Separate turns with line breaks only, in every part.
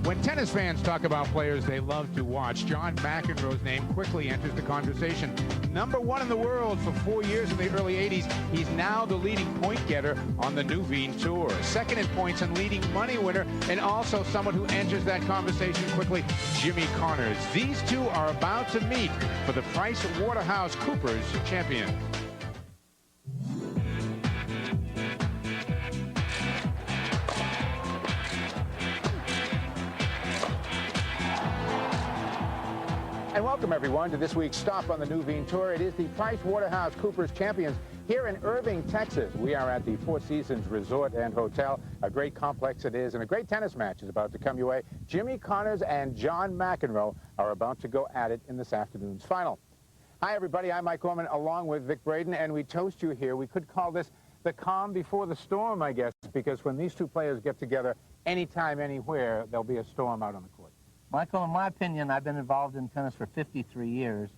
When tennis fans talk about players they love to watch, John McEnroe's name quickly enters the conversation. #1 in the world for 4 years in the early 80s, he's now the leading point getter on the Nuveen Tour. Second in points and leading money winner, and also someone who enters that conversation quickly, Jimmy Connors. These two are about to meet for the Price Waterhouse Coopers champion. And welcome, everyone, to this week's stop on the Nuveen Tour. It is the Price Waterhouse Coopers champions here in Irving, Texas. We are at the Four Seasons Resort and Hotel. A great complex it is, and a great tennis match is about to come your way. Jimmy Connors and John McEnroe are about to go at it in this afternoon's final. Hi, everybody. I'm Mike Gorman, along with Vic Braden, and we toast you here. We could call this the calm before the storm, I guess, because when these two players get together anytime, anywhere, there'll be a storm out on the court.
Michael, in my opinion, I've been involved in tennis for 53 years.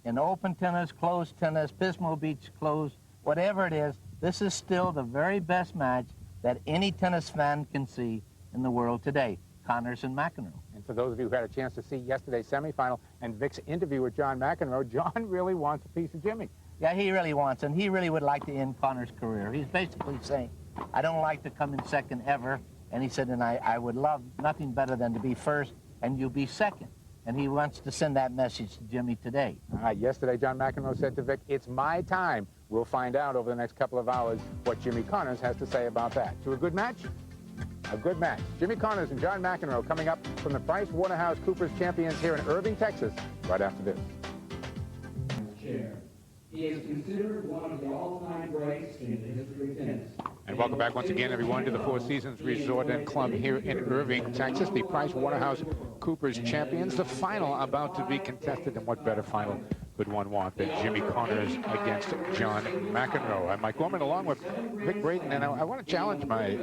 In open tennis, closed tennis, Pismo Beach closed, whatever it is, this is still the very best match that any tennis fan can see in the world today, Connors and McEnroe. And
for those of you who had a chance to see yesterday's semifinal and Vic's interview with John McEnroe, John really wants a piece of Jimmy.
Yeah, he really wants, and he really would like to end Connors' career. He's basically saying, I don't like to come in second ever, and he said, and I would love nothing better than to be first, and you be second. And he wants to send that message to Jimmy today.
Yesterday, John McEnroe said to Vic, it's my time. We'll find out over the next couple of hours what Jimmy Connors has to say about that. To a good match? A good match. Jimmy Connors and John McEnroe coming up from the Price Waterhouse Coopers champions here in Irving, Texas, right after this.
He is considered one of the all-time greats in the history of tennis.
And welcome back once again, everyone, to the Four Seasons Resort and Club here in Irving, Texas. The Price Waterhouse Coopers champions. The final about to be contested, and what better final could one want than Jimmy Connors against John McEnroe? I'm Mike Gorman, along with Vic Braden, and I want to challenge my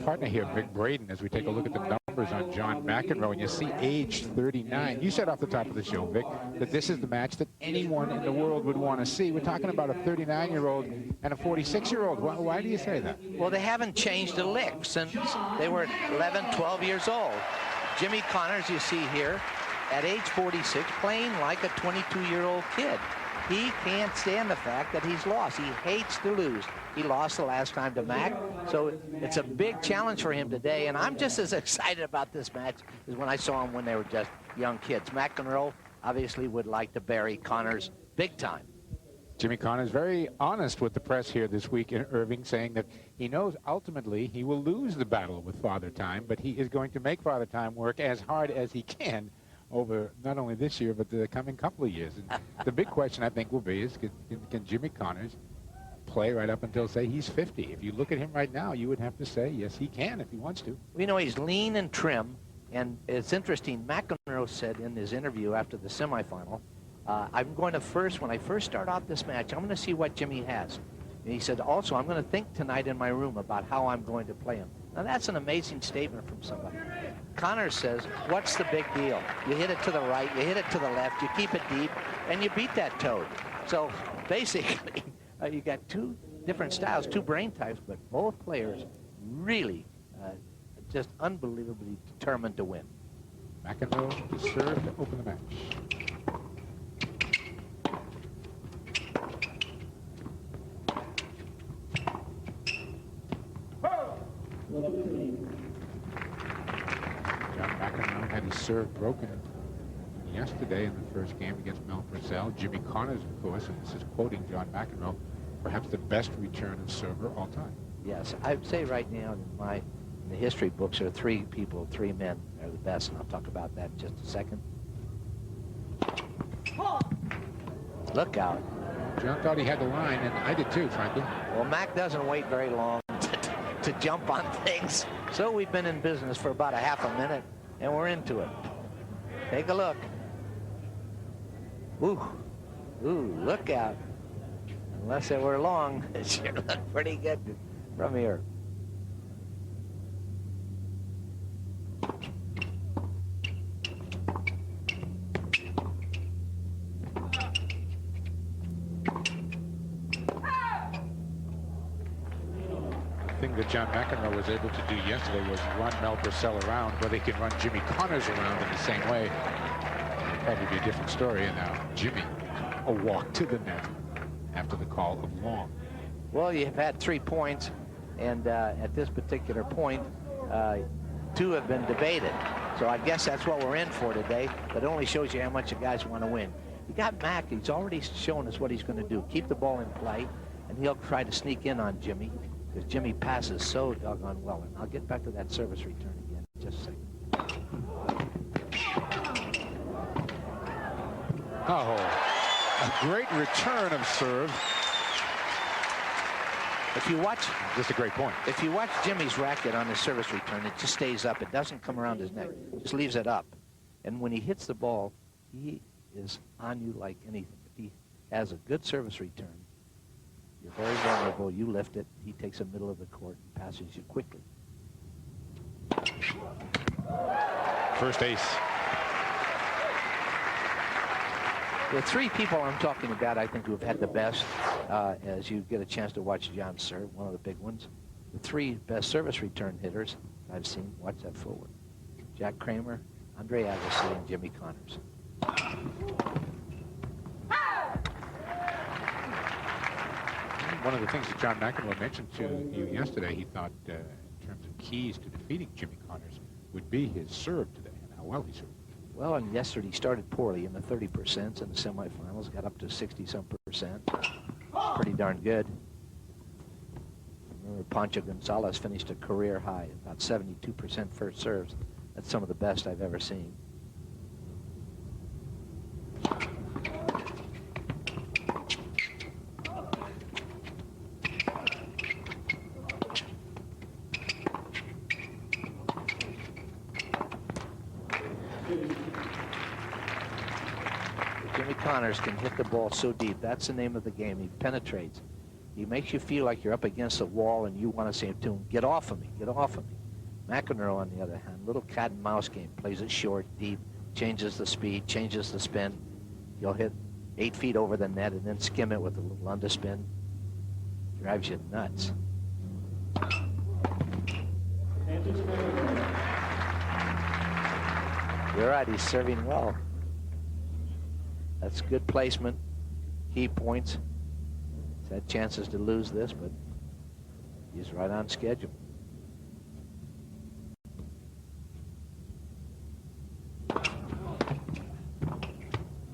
partner here, Vic Braden, as we take a look at the numbers on John McEnroe, and you see age 39. You said off the top of the show, Vic, that this is the match that anyone in the world would want to see. We're talking about a 39-year-old and a 46-year-old. Why do you say that?
Well, they haven't changed a lick since they were 11, 12 years old. Jimmy Connors, you see here, at age 46, playing like a 22-year-old kid. He can't stand the fact that he's lost. He hates to lose. He lost the last time to Mac, so it's a big challenge for him today, and I'm just as excited about this match as when I saw him when they were just young kids. McEnroe obviously would like to bury Connors big time.
Jimmy Connors very honest with the press here this week in Irving, saying that he knows ultimately he will lose the battle with Father Time, but he is going to make Father Time work as hard as he can over not only this year, but the coming couple of years. And the big question, I think, will be is can Jimmy Connors play right up until, say, he's 50? If you look at him right now, you would have to say, yes, he can if he wants to.
We know he's lean and trim, and it's interesting. McEnroe said in his interview after the semifinal, I'm going to when I first start out this match, I'm going to see what Jimmy has. And he said, also, I'm going to think tonight in my room about how I'm going to play him. Now, that's an amazing statement from somebody. Connors says, what's the big deal? You hit it to the right, you hit it to the left, you keep it deep, and you beat that toad. So, basically, you got two different styles, two brain types, but both players really just unbelievably determined to win.
McEnroe to serve to open the match. John McEnroe had his serve broken yesterday in the first game against Mel Purcell. Jimmy Connors, of course, and this is quoting John McEnroe, perhaps the best return of server all time.
Yes, I'd say right now in the history books there are three men are the best, and I'll talk about that in just a second. Look out.
John thought he had the line, and I did too, frankly.
Well, Mac doesn't wait very long to jump on things. So we've been in business for about a half a minute, and we're into it. Take a look. Ooh, look out. Unless it were long, it sure looked pretty good from here.
thing that John McEnroe was able to do yesterday was run Mel Purcell around, where they can run Jimmy Connors around in the same way. It'd probably be a different story. And now Jimmy, a walk to the net after the call of long.
Well, you've had 3 points, and at this particular point, 2 have been debated. So I guess that's what we're in for today, but it only shows you how much you guys want to win. You got Mac, he's already shown us what he's going to do. Keep the ball in play, and he'll try to sneak in on Jimmy, because Jimmy passes so doggone well. And I'll get back to that service return again in just a second.
Oh, a great return of serve.
If you watch,
just a great point.
If you watch Jimmy's racket on his service return, it just stays up. It doesn't come around his neck. It just leaves it up. And when he hits the ball, he is on you like anything. If he has a good service return, you're very vulnerable. You lift it. He takes the middle of the court and passes you quickly.
First ace.
The 3 people I'm talking about, I think, who have had the best, as you get a chance to watch John serve, one of the big ones. The 3 best service return hitters I've seen, watch that forward: Jack Kramer, Andre Agassi, and Jimmy Connors.
One of the things that John McEnroe mentioned to you yesterday, he thought in terms of keys to defeating Jimmy Connors would be his serve today and how well he served.
Well, and yesterday he started poorly in the 30% in the semifinals, got up to 60-some%. Pretty darn good. Remember, Pancho Gonzalez finished a career high, about 72% first serves. That's some of the best I've ever seen. Jimmy Connors can hit the ball so deep. That's the name of the game. He penetrates. He makes you feel like you're up against a wall and you want to say to him, get off of me, get off of me. McEnroe, on the other hand, little cat and mouse game, plays it short, deep, changes the speed, changes the spin. You'll hit 8 feet over the net and then skim it with a little underspin. Drives you nuts. You're right, he's serving well. That's good placement, key points. He's had chances to lose this, but he's right on schedule.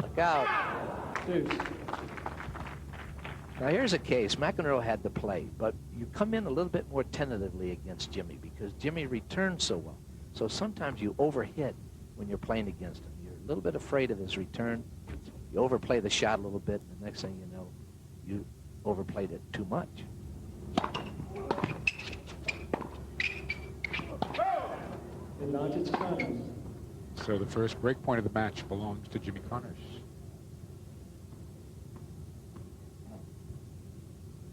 Look out. Now here's a case. McEnroe had to play, but you come in a little bit more tentatively against Jimmy because Jimmy returns so well. So sometimes you overhit when you're playing against him. You're a little bit afraid of his return. You overplay the shot a little bit, and the next thing you know, you overplayed it too much.
So the first break point of the match belongs to Jimmy Connors.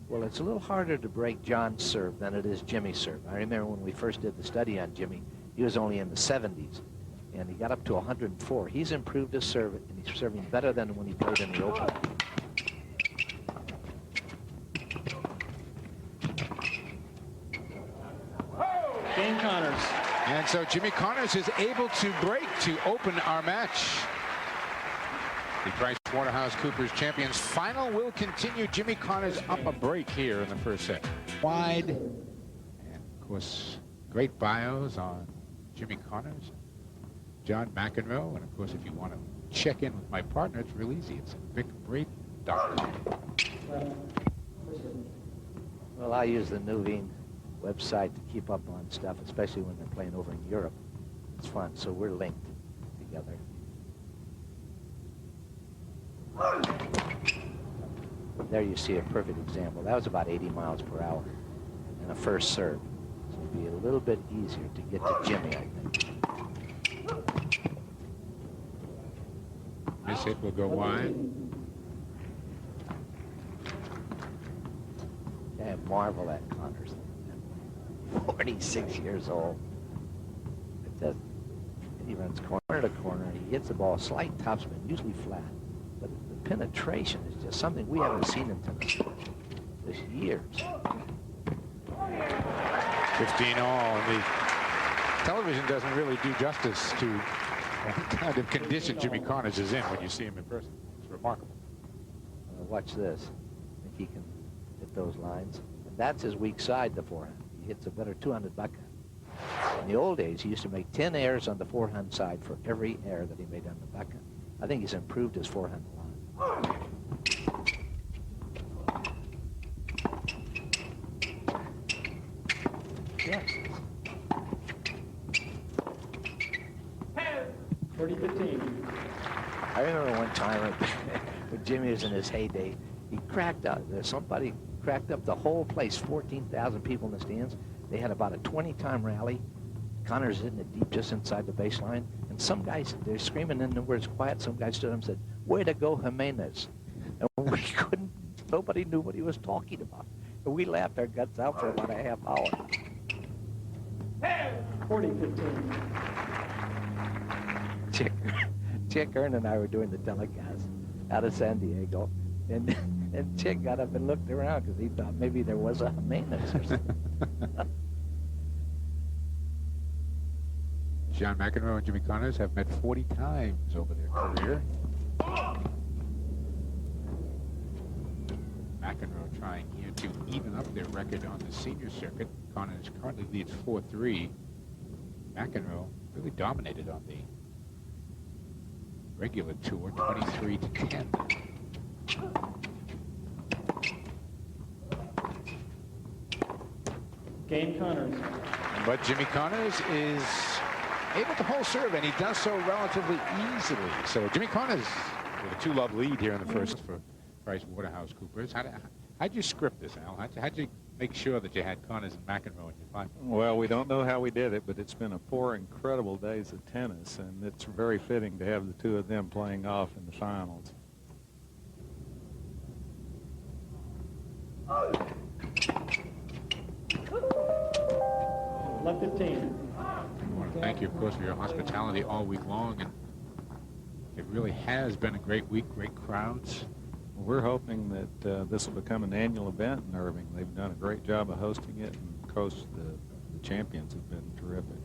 Well, it's a little harder to break John's serve than it is Jimmy's serve. I remember when we first did the study on Jimmy, he was only in the 70s, and he got up to 104. He's improved his serve, and he's serving better than when he played in the Open.
Game Connors.
And so Jimmy Connors is able to break to open our match. The Price Waterhouse Coopers Champions final will continue. Jimmy Connors up a break here in the first set. Wide. And, of course, great bios on Jimmy Connors, John McEnroe. And, of course, if you want to check in with my partner, it's real easy. It's vicbrate.com.
Well, I use the Nuveen website to keep up on stuff, especially when they're playing over in Europe. It's fun, so we're linked together. There you see a perfect example. That was about 80 miles per hour and a first serve. So it'll be a little bit easier to get to Jimmy, I think.
This hit will go wide.
I marvel at Connors. 46 years old. He runs corner to corner. He hits the ball slight topspin, usually flat. But the penetration is just something we haven't seen in tennis for just years.
15 all. And the television doesn't really do justice to what kind of condition Jimmy Connors is in when you see him in person. It's remarkable.
Watch this. I think he can hit those lines. And that's his weak side, the forehand. He hits a better 200 backhand. In the old days, he used to make 10 airs on the forehand side for every air that he made on the backhand. I think he's improved his forehand a lot. Yeah.
30-15.
I remember one time when Jimmy was in his heyday, he cracked up. Somebody cracked up the whole place, 14,000 people in the stands. They had about a 20-time rally. Connors hitting it deep just inside the baseline. And some guys, they're screaming in the words quiet. Some guy stood up and said, "Way to go, Jimenez." And we couldn't, nobody knew what he was talking about. And we laughed our guts out for about a half hour.
40-15.
Chick Earn and I were doing the telecast out of San Diego. And Chick got up and looked around because he thought maybe there was a Jimenez or something.
John McEnroe and Jimmy Connors have met 40 times over their career. McEnroe trying here to even up their record on the senior circuit. Connors currently leads 4-3. McEnroe really dominated on the regular tour, 23-10.
Game Connors.
But Jimmy Connors is able to hold serve, and he does so relatively easily. So Jimmy Connors with a 2-love lead here in the first for Price Waterhouse Coopers. How'd you script this, Al? How'd you make sure that you had Connors and McEnroe in your fight?
Well, we don't know how we did it, but it's been a 4 incredible days of tennis, and it's very fitting to have the two of them playing off in the finals.
Left 15.
I want to thank you, of course, for your hospitality all week long, and it really has been a great week, great crowds.
We're hoping that this will become an annual event in Irving. They've done a great job of hosting it, and of course the champions have been terrific.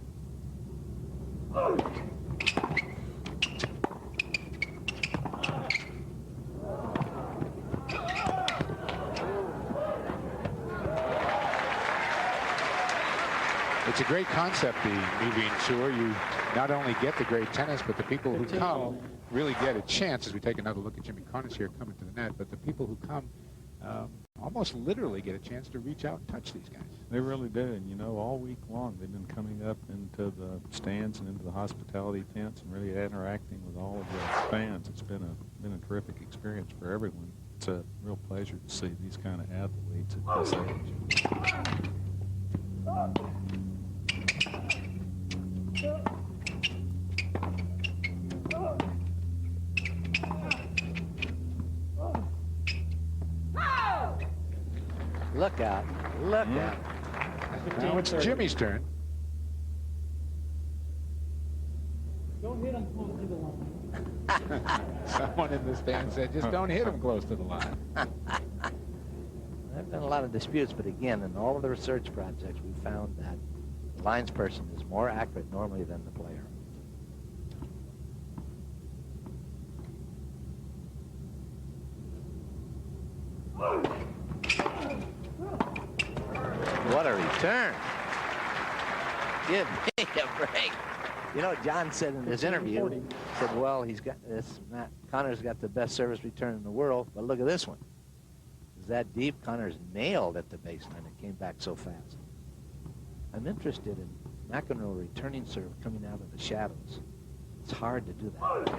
It's a great concept, the Nuveen Tour. You not only get the great tennis, but the people who come really get a chance, as we take another look at Jimmy Connors here coming to the net, but the people who come almost literally get a chance to reach out and touch these guys.
They really do, and you know, all week long they've been coming up into the stands and into the hospitality tents and really interacting with all of the fans. It's been a terrific experience for everyone. It's a real pleasure to see these kind of athletes at this age.
Look out. Look out.
Now it's Jimmy's turn.
Don't hit him close to the line.
Someone in the stand said, just don't hit him close to the line.
There have been a lot of disputes, but again, in all of the research projects, we found that the linesperson is more accurate normally than the player. What a return. Give me a break. You know, John said in his interview, said, well, he's got this, Matt Connors got the best service return in the world, but look at this one. Is that deep? Connors nailed at the baseline. It came back so fast. I'm interested in McEnroe returning serve coming out of the shadows. It's hard to do that.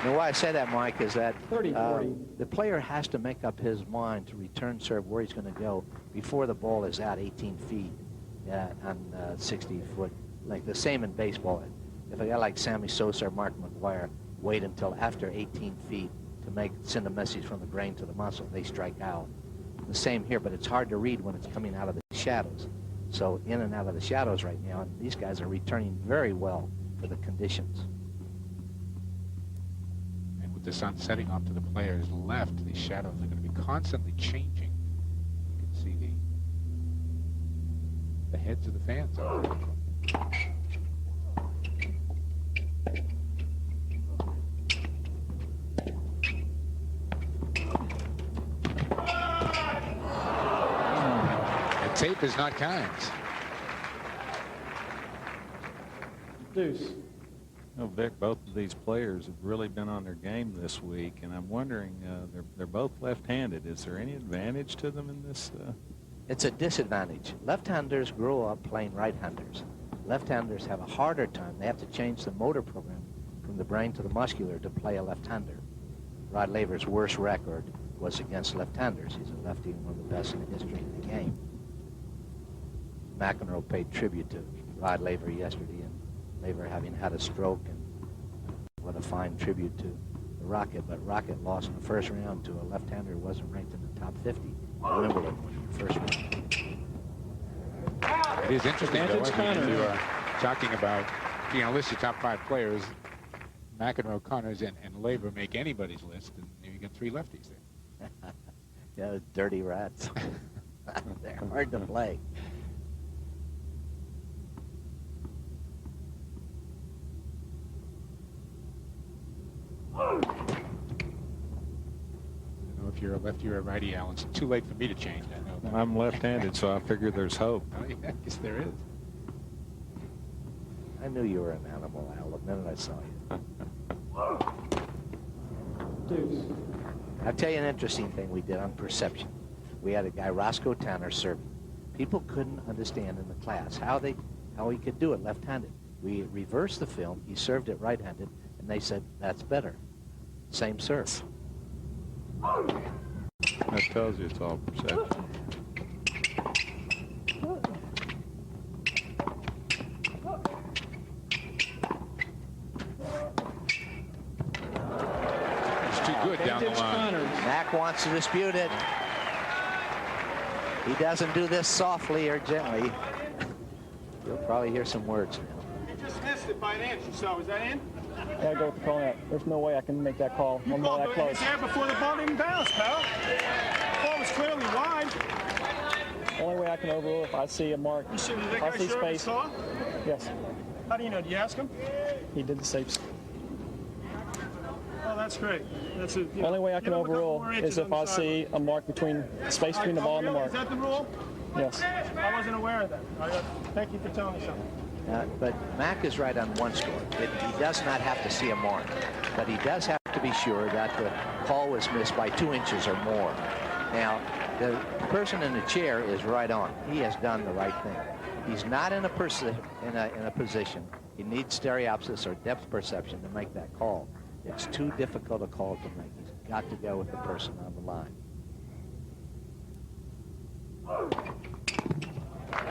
And why I say that, Mike, is that
30-40.
The player has to make up his mind to return serve where he's going to go before the ball is out 18 feet on 60 foot. Like the same in baseball. If a guy like Sammy Sosa or Mark McGuire wait until after 18 feet to send a message from the brain to the muscle. They strike out. The same here, but it's hard to read when it's coming out of the shadows. So in and out of the shadows right now, and these guys are returning very well for the conditions.
And with the sun setting off to the player's left, the shadows are going to be constantly changing. You can see the heads of the fans out there. Tape is not kind.
Deuce.
Oh, Vic, both of these players have really been on their game this week, and I'm wondering, they're both left-handed. Is there any advantage to them in this?
It's a disadvantage. Left-handers grow up playing right-handers. Left-handers have a harder time. They have to change the motor program from the brain to the muscular to play a left-hander. Rod Laver's worst record was against left-handers. He's a lefty and one of the best in the history of the game. McEnroe paid tribute to Rod Laver yesterday, and Laver having had a stroke, and what a fine tribute to the Rocket. But Rocket lost in the first round to a left-hander who wasn't ranked in the top 50 at Wimbledon in the first round.
It is interesting, though, when you are talking about, list your top 5 players, McEnroe, Connors, and Laver make anybody's list, and you get 3 lefties there.
Yeah, dirty rats. They're hard to play.
I don't know if you're a lefty or a righty, Al. It's too late for me to change. I know that.
I'm left-handed, so I figure there's hope.
Oh, yeah, I guess there is.
I knew you were an animal, Al, the minute I saw you.
Deuce.
I'll tell you an interesting thing we did on perception. We had a guy, Roscoe Tanner, serving. People couldn't understand in the class how he could do it left-handed. We reversed the film. He served it right-handed, and they said, that's better. Same serve.
That tells you it's all perception.
It's too good down the line.
Mac wants to dispute it. He doesn't do this softly or gently. You'll probably hear some words now.
You just missed it by an inch, so is that in?
Yeah, I go with the call net. There's no way I can make that call.
You
I'm not
called
that
it
close.
there before the ball even bounced, pal. The ball was clearly wide.
Only way I can overrule if I see a mark.
You should have
If I see space.
saw?
Yes,
How do you know? Did you ask him?
he did the safe.
Oh, that's great. That's a,
The only way I can overrule is if I see a mark between space between the ball and the mark.
Is that the rule?
Yes.
I wasn't aware of that. Thank you for telling me something.
But Mac is right on one score. He does not have to see a mark, but he does have to be sure that the call was missed by 2 inches or more. Now, the person in the chair is right on. He has done the right thing. He's not in a position. He needs stereopsis or depth perception to make that call. It's too difficult a call to make. He's got to go with the person on the line.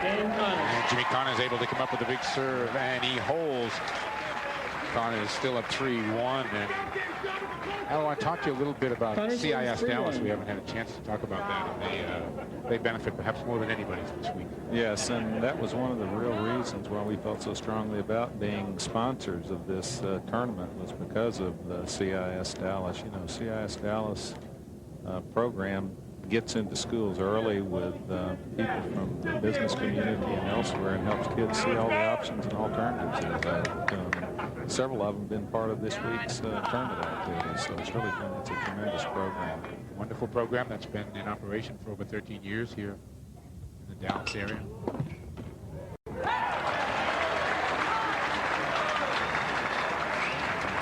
And Jimmy Connors is able to come up with a big serve, and he holds. Connors is still up 3-1. And I want to talk to you a little bit about CIS Dallas. We haven't had a chance to talk about that. And they benefit perhaps more than anybody this week.
Yes, and that was one of the real reasons why we felt so strongly about being sponsors of this tournament, was because of the CIS Dallas. You know, CIS Dallas program gets into schools early with people from the business community and elsewhere, and helps kids see all the options and alternatives that are there. Several of them have been part of this week's tournament activities, so it's a tremendous program.
Wonderful program that's been in operation for over 13 years here in the Dallas area.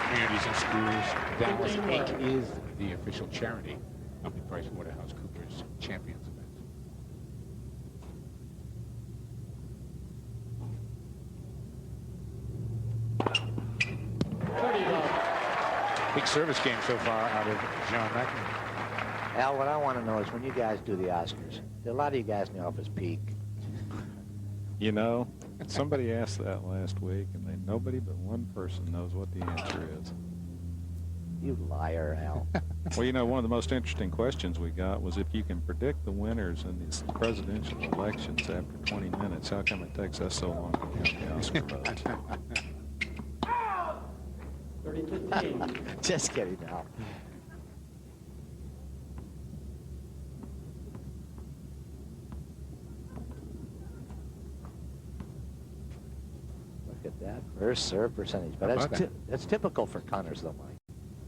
Communities and schools. Dallas Inc. is the official charity of the PricewaterhouseCoopers Champions event. Big service game so far out of John McEnroe.
Al, what I want to know is when you guys do the Oscars, do a lot of you guys know if it's peak?
You know, somebody asked that last week, and nobody but one person knows what the answer is.
You liar, Al.
Well, you know, one of the most interesting questions we got was if you can predict the winners in these presidential elections after 20 minutes, how come it takes us so long to count the Oscar votes?
30-15.
Just kidding, Al. Look at that first serve percentage. But that's typical for Connors, though, Mike.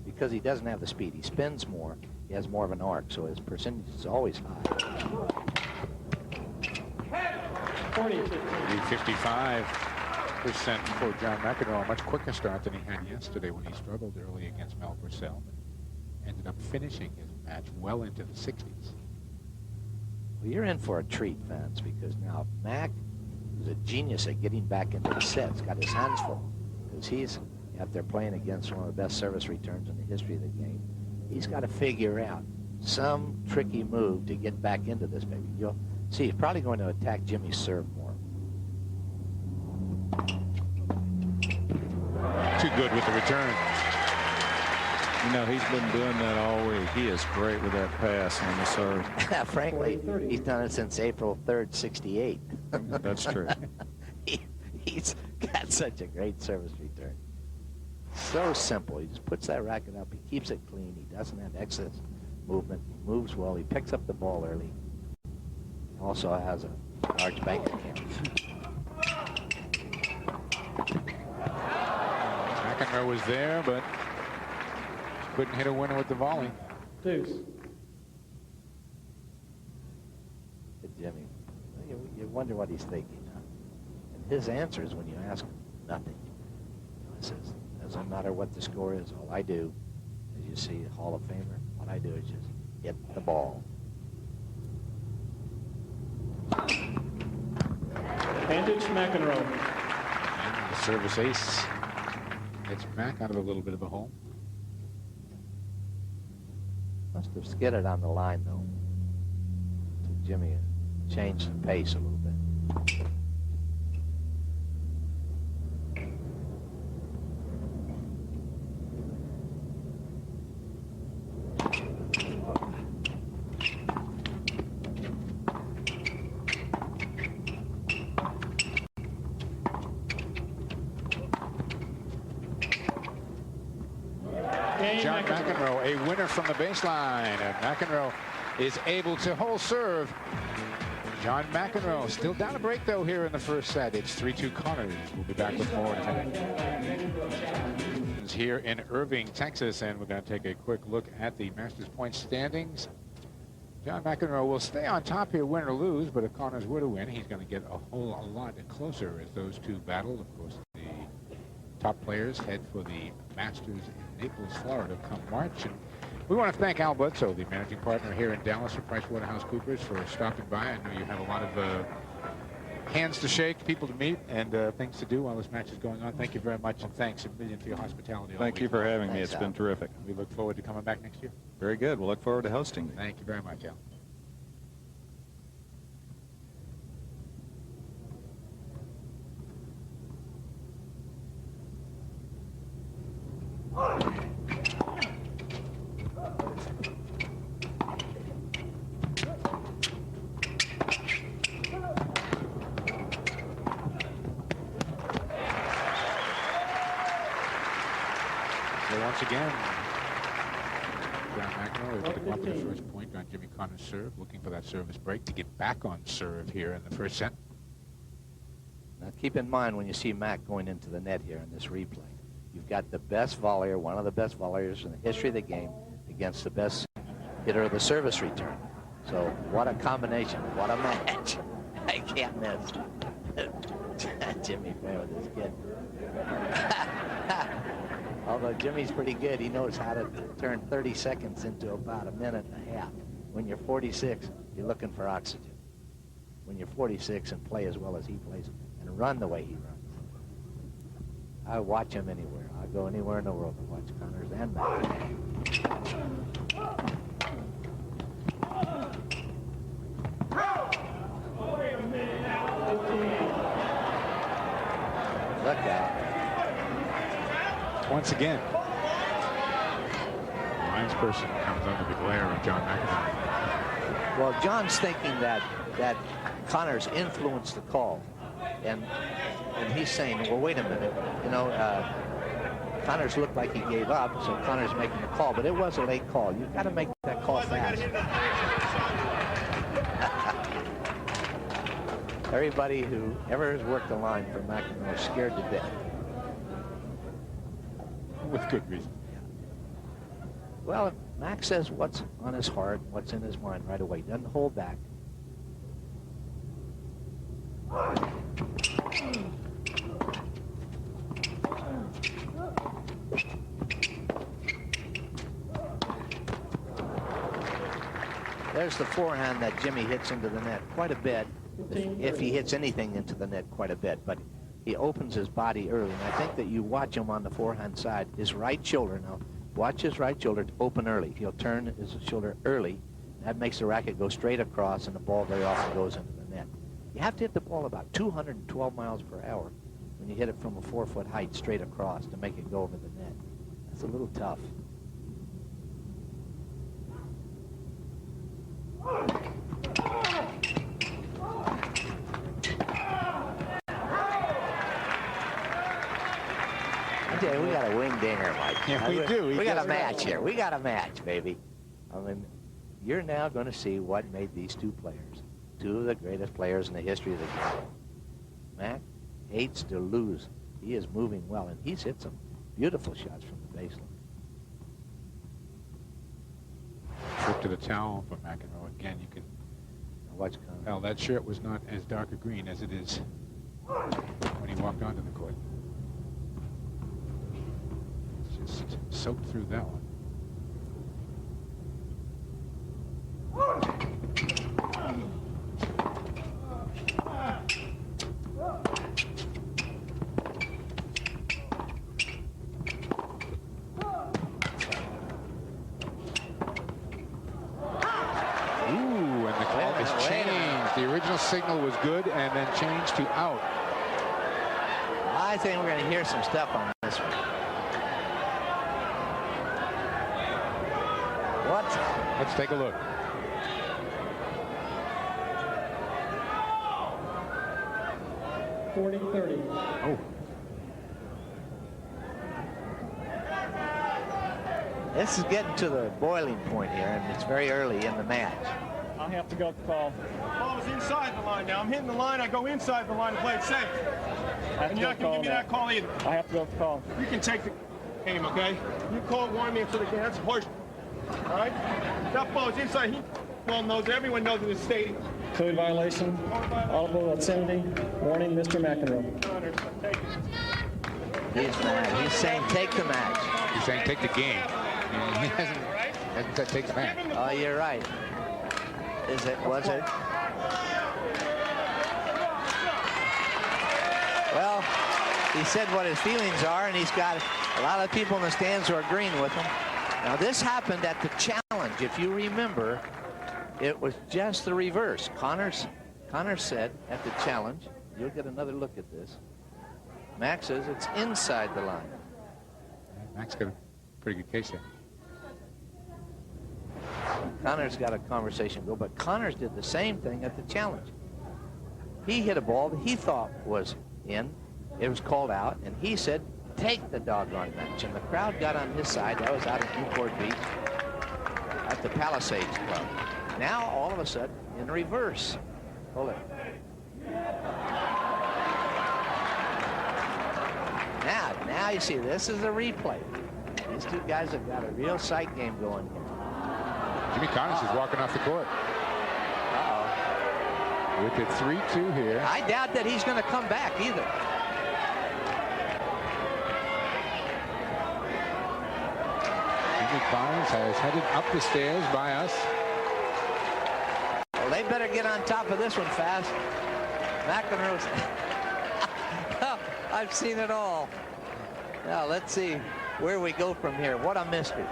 Because he doesn't have the speed. He spins more. He has more of an arc, so his percentage is always high.
55% for John McEnroe. A much quicker start than he had yesterday when he struggled early against Mel Purcell. Ended up finishing his match well into the 60s.
Well, you're in for a treat, fans, because now Mac is a genius at getting back into the sets. Got his hands full because he's out there playing against one of the best service returns in the history of the game. He's got to figure out some tricky move to get back into this, baby. You'll see he's probably going to attack Jimmy's serve more.
Too good with the return.
You know, he's been doing that all week. He is great with that pass on the serve.
Frankly, he's done it since April 3rd, 68.
That's true.
He's got such a great service return. So simple. He just puts that racket up. He keeps it clean. He doesn't have excess movement. He moves well. He picks up the ball early. He also has a large bank account.
McEnroe was there, but couldn't hit a winner with the volley.
Deuce.
Good Jimmy. You wonder what he's thinking. Huh? And his answer is when you ask him, nothing. He says, doesn't matter what the score is. All I do, as you see, a Hall of Famer, what I do is just hit the ball.
Advantage McEnroe.
And the service ace gets Mac out of a little bit of a hole.
Must have skidded on the line, though. Took Jimmy and changed the pace a little bit.
John McEnroe, a winner from the baseline. And McEnroe is able to hold serve. John McEnroe still down a break, though, here in the first set. It's 3-2 Connors. We'll be back with more in a minute. Here in Irving, Texas, and we're going to take a quick look at the Masters point standings. John McEnroe will stay on top here, win or lose, but if Connors were to win, he's going to get a lot closer as those two battle. Of course, the top players head for the Masters in Naples, Florida, come March. And we want to thank Al Bledsoe, the managing partner here in Dallas for PricewaterhouseCoopers, for stopping by. I know you have a lot of hands to shake, people to meet, and things to do while this match is going on. Thank you very much, and thanks a million for your hospitality.
Thank you for having me. It's been terrific.
We look forward to coming back next year.
Very good. We'll look forward to hosting you.
Thank you very much, Al. Once again, John McEnroe able to come up with the first point on Jimmy Connors' serve, looking for that service break to get back on serve here in the first set.
Now keep in mind when you see Mac going into the net here in this replay, you've got the best volleyer, one of the best volleyers in the history of the game against the best hitter of the service return. So what a combination, what a match. I can't miss. Jimmy playing with this kid. Although Jimmy's pretty good, he knows how to turn 30 seconds into about a minute and a half. When you're 46, you're looking for oxygen. When you're 46 and play as well as he plays and run the way he runs, I watch him anywhere. I go anywhere in the world to watch Connors and Mac. Look out.
Once again. person comes under the glare of John McEnroe.
Well, John's thinking that Connors influenced the call, and he's saying, well, wait a minute, you know, Connors looked like he gave up, so Connors making the call, but it was a late call. You've got to make that call fast. Everybody who ever has worked the line for McEnroe is scared to death.
With good reason.
Well, Mac says what's on his heart, what's in his mind right away. Doesn't hold back. There's the forehand that Jimmy hits into the net quite a bit. If he hits anything into the net quite a bit, but he opens his body early. And I think that you watch him on the forehand side, his right shoulder now. Watch his right shoulder to open early. He'll turn his shoulder early. That makes the racket go straight across, and the ball very often goes into the net. You have to hit the ball about 212 miles per hour when you hit it from a 4-foot height straight across to make it go over the net. That's a little tough. Yeah, we got a wing dinger, Mike.
Yeah, we do.
We got a match here. We got a match, baby. I mean, you're now going to see what made these two players, two of the greatest players in the history of the game. Mac hates to lose. He is moving well, and he's hit some beautiful shots from the baseline.
Trip to the towel for McEnroe. Again, you can tell that shirt was not as dark a green as it is when he walked onto the court. Just soaked through that one. Ooh, and the call is changed. The original signal was good and then changed to out.
I think we're going to hear some stuff on this one. What?
Let's take a look.
$40-30.
Oh.
This is getting to the boiling point here, and it's very early in the match.
I'll have to go with the call.
Ball was inside the line now. I'm hitting the line. I go inside the line to play it safe. And you're not going to give me that call either.
I have to go with the call.
You can take the game, okay? You call warn me into the game. That's a horse. All right? That ball is inside. He well knows. Everyone knows in the stadium.
Code violation. Audible obscenity. Warning, Mr. McEnroe.
He's mad. He's saying take the match.
He's saying take the game. And he hasn't said take the match.
Oh, you're right. Is it? Was it? Well, he said what his feelings are, and he's got a lot of people in the stands who are agreeing with him. Now, this happened at the challenge. If you remember, it was just the reverse. Connors said at the challenge, you'll get another look at this. Max says it's inside the line.
Max got a pretty good case there.
Connors got a conversation go, but Connors did the same thing at the challenge. He hit a ball that he thought was in. It was called out, and he said, take the doggone match. And the crowd got on his side. That was out at Newport Beach at the Palisades Club. Now, all of a sudden, in reverse. Hold it. Now you see, this is a replay. These two guys have got a real sight game going here.
Jimmy Connors is walking off the court.
Uh-oh.
With it 3-2 here.
I doubt that he's going to come back either.
Jimmy Connors has headed up the stairs by us.
Well, they better get on top of this one fast. McEnroe's. I've seen it all. Now, let's see where we go from here. What a mystery.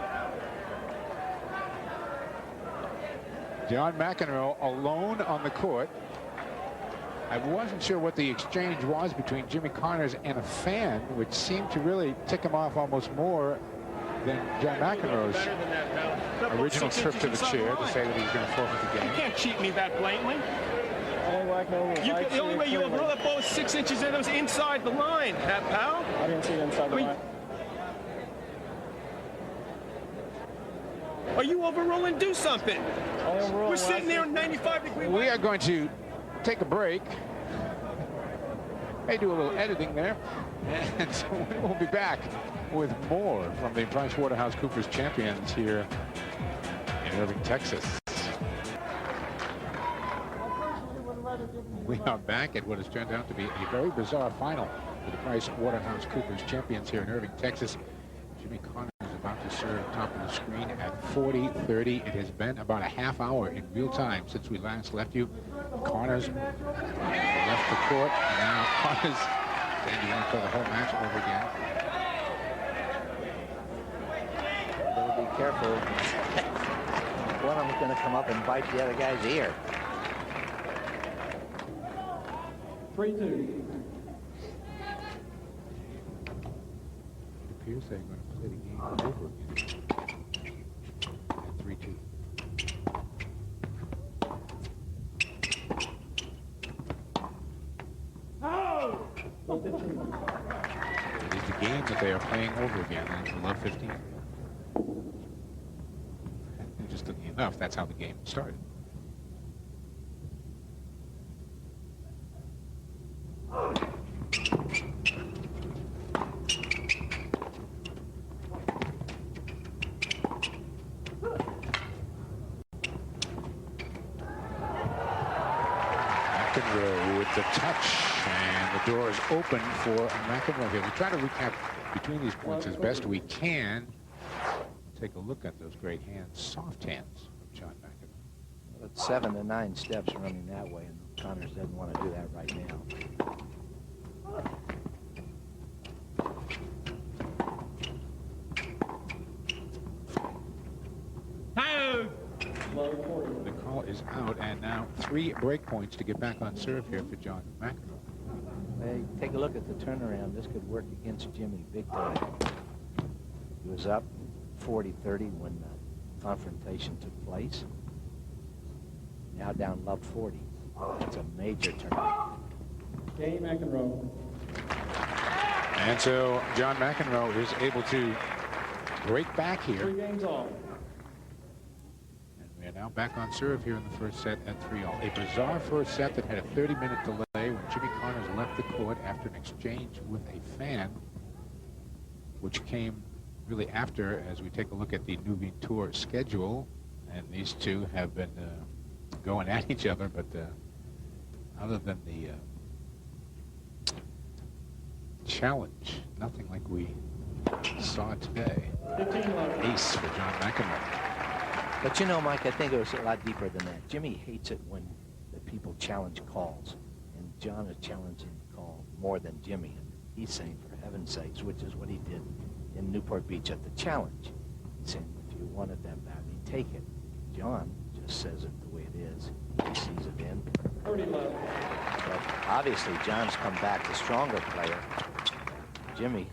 John McEnroe alone on the court. I wasn't sure what the exchange was between Jimmy Connors and a fan, which seemed to really tick him off almost more than John McEnroe's.
Better than that, pal. that ball
original
6
trip
inches
to the
inside
chair to
line.
say that he was going to forfeit the
You
game.
can't cheat me that blatantly.
Only way I can override
The only way you overrule that ball was 6 inches in. It was inside the line, pal.
I didn't see it inside the line.
Are you overruling? Do something. We're sitting there in 95-degree
We are going to take a break. May do a little editing there. And so we'll be back with more from the PricewaterhouseCoopers champions here in Irving, Texas. We are back at what has turned out to be a very bizarre final for the PricewaterhouseCoopers champions here in Irving, Texas. Jimmy Connors is about to serve top of the screen at 40-30. It has been about a half hour in real time since we last left you. Connors left the court. Now Connors, and you want to play the whole match over again.
Better be careful. One of them's going to come up and bite the other guy's ear.
3-2.
It appears they're going to play the game over again at 3-2. It is the game that they are playing over again, and it's below 15. Interestingly enough, that's how the game started. McEnroe with the touch, and the door is open for McEnroe here. We try to recap between these points as best we can. Take a look at those great hands, soft hands of John McEnroe.
It's 7 to 9 steps running that way, and Connors doesn't want to do that right now.
The call is out, and now 3 break points to get back on serve here for John McEnroe.
Hey, take a look at the turnaround. This could work against Jimmy big time. He was up 40-30 when the confrontation took place. Now down love 40. That's a major turnaround.
Game McEnroe.
And so John McEnroe is able to break back
3
here.
games all.
And we are now back on serve here in the first set at 3-all. A bizarre first set that had a 30-minute delay when Jimmy Connors left the court after an exchange with a fan, which came really after, as we take a look at the Nuveen Tour schedule. And these two have been going at each other, but other than the challenge, nothing like we saw today.
15-11.
Ace for John McEnroe.
But you know, Mike, I think it was a lot deeper than that. Jimmy hates it when the people challenge calls. And John is challenging the call more than Jimmy. And he's saying, for heaven's sakes, which is what he did in Newport Beach at the challenge. He's saying, if you want it that badly, take it. John just says it the way it is. He sees it in.
30-11.
But obviously, John's come back the stronger player. Jimmy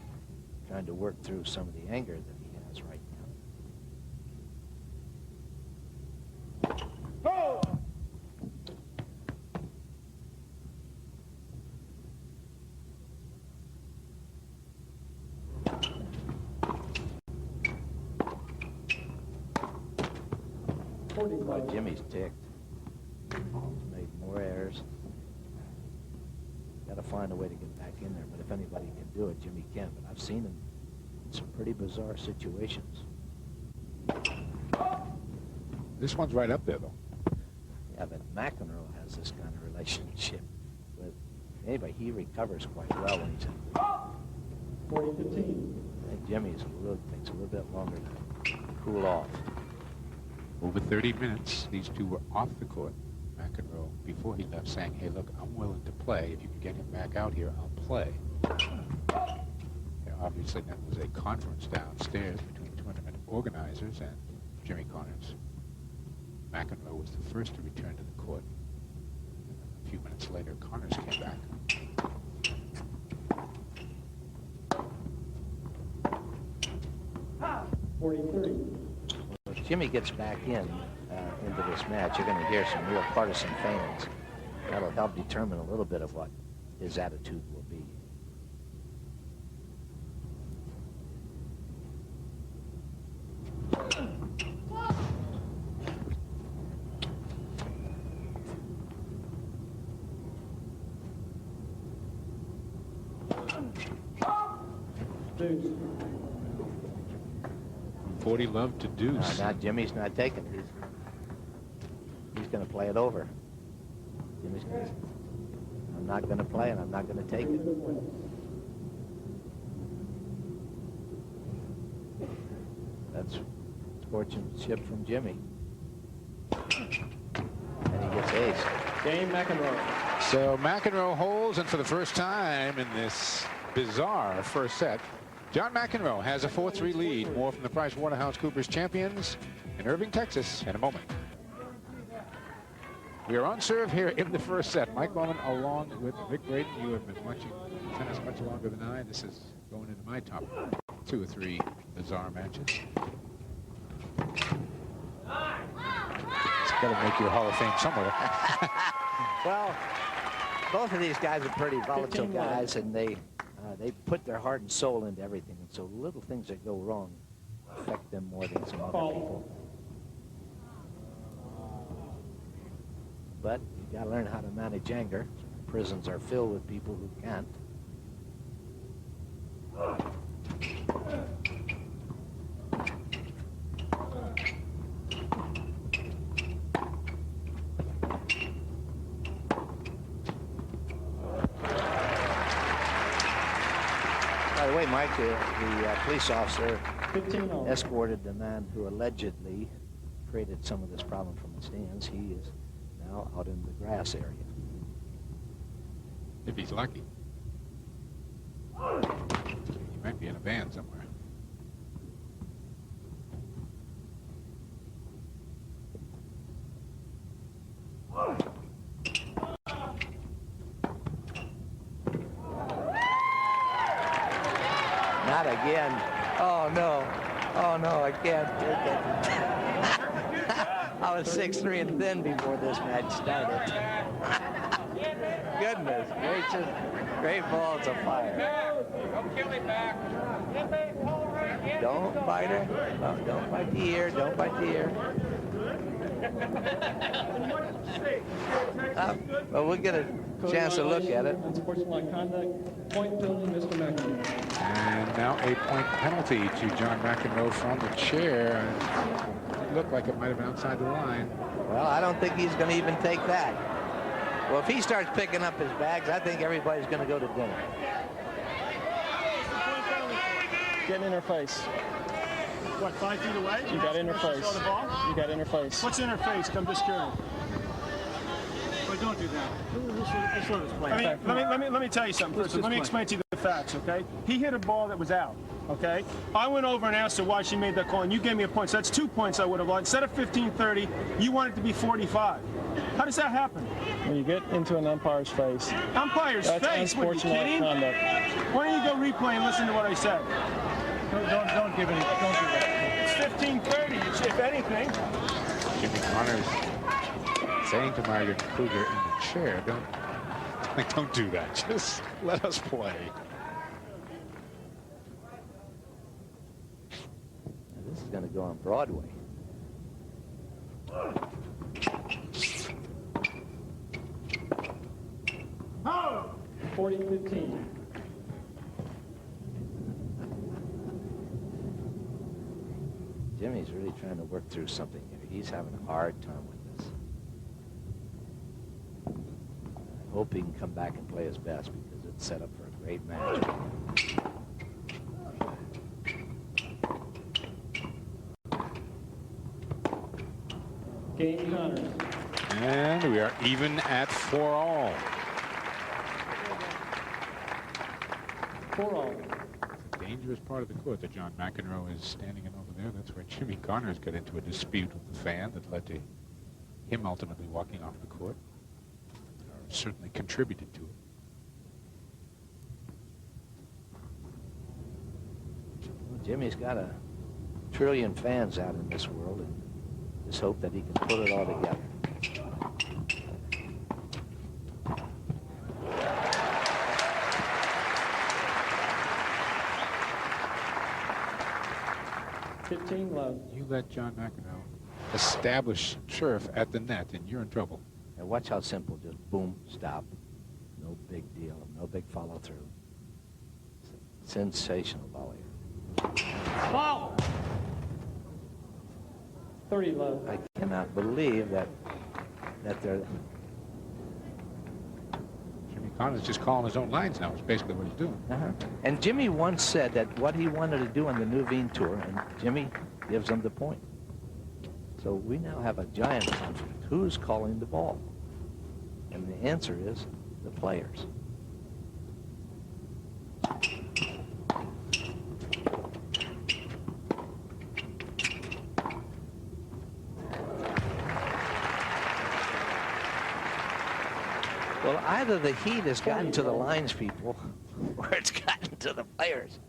trying to work through some of the anger that he has right now.
Oh!
Boy, Jimmy's ticked. He's made more errors. Got to find a way to get back in there. But if anybody can do it, Jimmy can. But I've seen him in some pretty bizarre situations.
This one's right up there, though.
Yeah, but McEnroe has this kind of relationship with anybody. He recovers quite well when he's in.
40-15.
I think Jimmy's takes a little bit longer to cool off.
Over 30 minutes, these two were off the court. McEnroe, before he left, saying, hey, look, I'm willing to play. If you can get him back out here, I'll play. Obviously, that was a conference downstairs between tournament organizers and Jimmy Connors. McEnroe was the first to return to the court. A few minutes later, Connors came back.
Jimmy gets back into this match, you're going to hear some real partisan fans. That'll help determine a little bit of what his attitude will be.
Deuce.
40 love to deuce.
Now Jimmy's not taking it. He's going to play it over. Jimmy's going to say, I'm not going to play and I'm not going to take it. That's sportsmanship from Jimmy. And he gets ace.
Game McEnroe.
So McEnroe holds, and for the first time in this bizarre first set, John McEnroe has a 4-3 lead. More from the Price Waterhouse Coopers champions in Irving, Texas in a moment. We are on serve here in the first set. Mike Bowman along with Vic Braden. You have been watching tennis much longer than I. This is going into my top 2 or 3 bizarre matches. It's got to make your Hall of Fame somewhere.
Well, both of these guys are pretty volatile guys, and they put their heart and soul into everything. And so little things that go wrong affect them more than some other people. But you got to learn how to manage anger. Prisons are filled with people who can't. By the way, Mike, the police officer escorted the man who allegedly created some of this problem from the stands. He is now out in the grass area.
If he's lucky. He might be in a van somewhere.
Not again. Oh, no. Oh, no, I can't take it. I was 6'3" and thin before this match started. Goodness gracious. Great balls of fire.
Don't kill him back.
Don't bite her. Oh, don't bite the ear. Don't bite the ear. Well, we'll get a chance to look at it.
Unsportsmanlike conduct. Point penalty, Mr. McEnroe.
And now a point penalty to John McEnroe from the chair. It looked like it might have been outside the line.
Well, I don't think he's going to even take that. Well, if he starts picking up his bags, I think everybody's going to go to dinner.
Getting in her face.
What, 5 feet away?
You got in her face.
Saw the ball?
You got in her face.
What's in her face? I'm just curious.
But don't do that. This was
I mean, let me tell you something first. Let me explain to you the facts, okay? He hit a ball that was out, okay? I went over and asked her why she made that call, and you gave me a point. So that's 2 points I would have lost. Instead of 15-30, you want it to be 45. How does that happen?
When you get into an umpire's face,
Umpire's
that's
face? What, are you
unsportsmanlike
kidding?
conduct.
Why don't you go replay and listen to what I said?
Don't give any. Don't do that.
It's 15-30, if anything.
Jimmy Connors saying to Margaret Kruger in the chair, don't do that. Just let us play.
Now, this is going to go on Broadway.
40-15.
Jimmy's really trying to work through something here. He's having a hard time with this. I hope he can come back and play his best because it's set up for a great match.
Game Connors.
And we are even at 4-all.
4-all.
Dangerous part of the court that John McEnroe is standing in over there. That's where Jimmy Connors got into a dispute with the fan that led to him ultimately walking off the court. Or certainly contributed to it.
Well, Jimmy's got to trillion fans out in this world, and just hope that he can put it all together.
Love.
You let John McEnroe establish serve at the net, and you're in trouble.
And watch how simple, just boom, stop. No big deal, no big follow through. Sensational volley.
Ball. 30 love.
I cannot believe that they're.
Jimmy Connors just calling his own lines now. Is basically what he's doing.
And Jimmy once said that what he wanted to do on the Nuveen tour, and Jimmy gives him the point. So we now have a giant conflict. Who's calling the ball? And the answer is the players. Well, either the heat has gotten to the lines people or it's gotten to the players,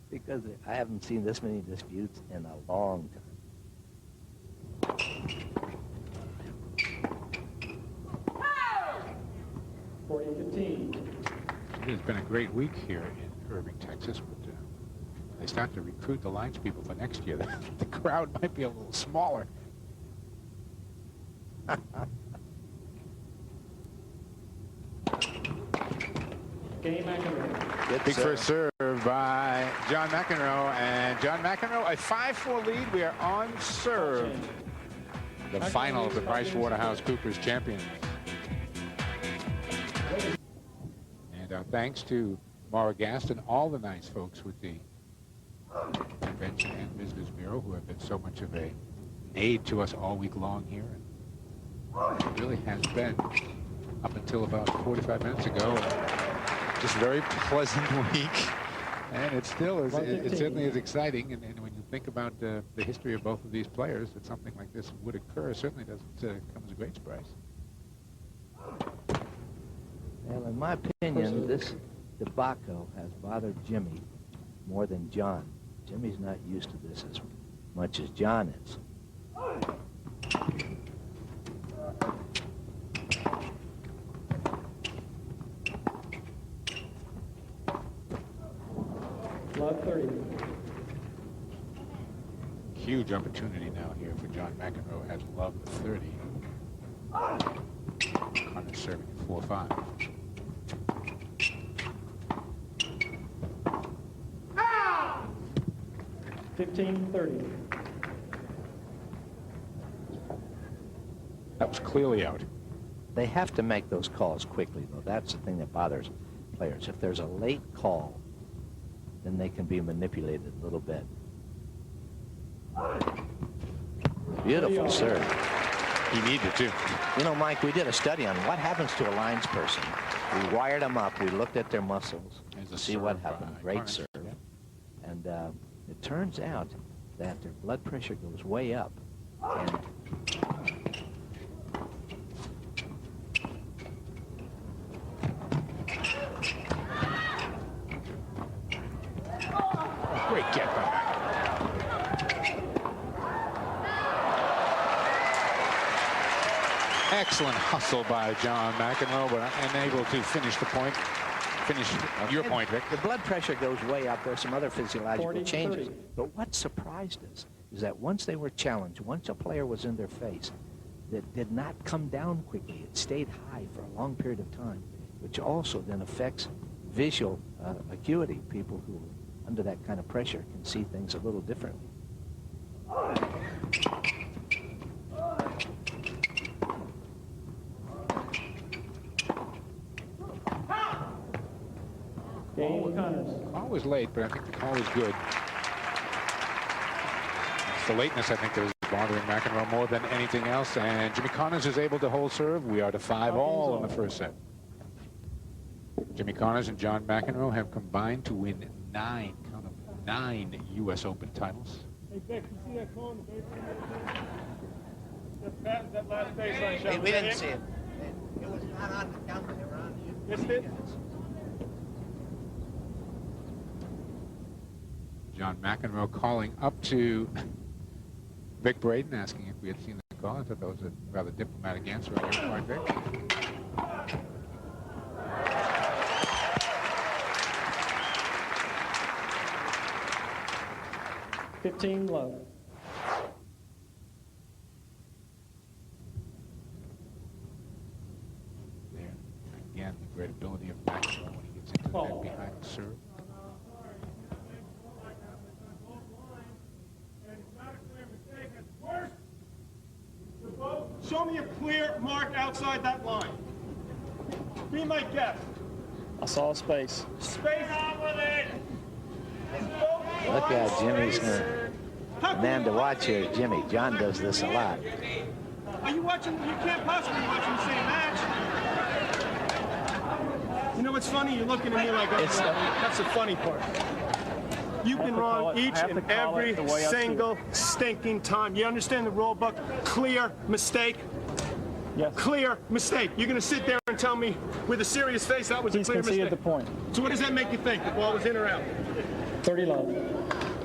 because I haven't seen this many disputes in a long time.
40-15.
It's been a great week here in Irving, Texas, but they start to recruit the lines people for next year. The crowd might be a little smaller.
Game McEnroe.
Big first serve by John McEnroe, and John McEnroe, a 5-4 lead. We are on serve. The final of the Price Waterhouse Coopers Champions. And our thanks to Maura Gast and all the nice folks with the Convention and Visitors Bureau who have been so much of an aid to us all week long here. And it really has been, up until about 45 minutes ago, just a very pleasant week. And it still is, it certainly is exciting. And when you think about the history of both of these players, that something like this would occur certainly doesn't come as a great surprise.
Well, in my opinion, this debacle has bothered Jimmy more than John. Jimmy's not used to this as much as John is.
Love 30.
Huge opportunity now here for John McEnroe as love the 30. Connors serving at 4-5.
Ah! 15-30.
That was clearly out.
They have to make those calls quickly, though. That's the thing that bothers players. If there's a late call, then they can be manipulated a little bit. Beautiful serve.
He needed to.
You know, Mike, we did a study on what happens to a lines person. We wired them up. We looked at their muscles to see what happened. Great serve. And it turns out that their blood pressure goes way up. And
great get by McEnroe. Excellent hustle by John McEnroe, but unable to finish the point. Finish your point, Rick.
The blood pressure goes way up. There's some other physiological
40-30.
changes. But what surprised us is that once they were challenged, once a player was in their face, that did not come down quickly. It stayed high for a long period of time, which also then affects visual acuity. People who are under that kind of pressure can see things a little differently.
Game Connors.
Call was late, but I think the call was good. It's the lateness, I think, that was bothering McEnroe more than anything else. And Jimmy Connors is able to hold serve. We are to 5-all in the first set. Jimmy Connors and John McEnroe have combined to win 9 U.S. Open titles.
Hey, Vic, you see that call in the baseline? That last baseline shot.
Hey, we didn't see it. It was not on the camera. They were on you.
Missed it?
John McEnroe calling up to Vic Braden asking if we had seen the call. I thought that was a rather diplomatic answer on your part, Vic.
15 love.
There, again, the great ability of McEnroe when he gets into the net behind the serve.
Show me a clear mark outside that line. Be my guest.
I saw space.
Space on with it.
Look how Jimmy's the man to watch here is Jimmy. John does this a lot.
Are you watching? You can't possibly be watching the same match. You know what's funny? You're looking at me like that's the funny part. You've been wrong each and every single stinking time. You understand the rule book? Clear mistake.
Yes.
Clear mistake. You're going to sit there and tell me with a serious face that was a clear mistake.
He's conceded the point.
So what does that make you think? The ball was in or out?
30 love.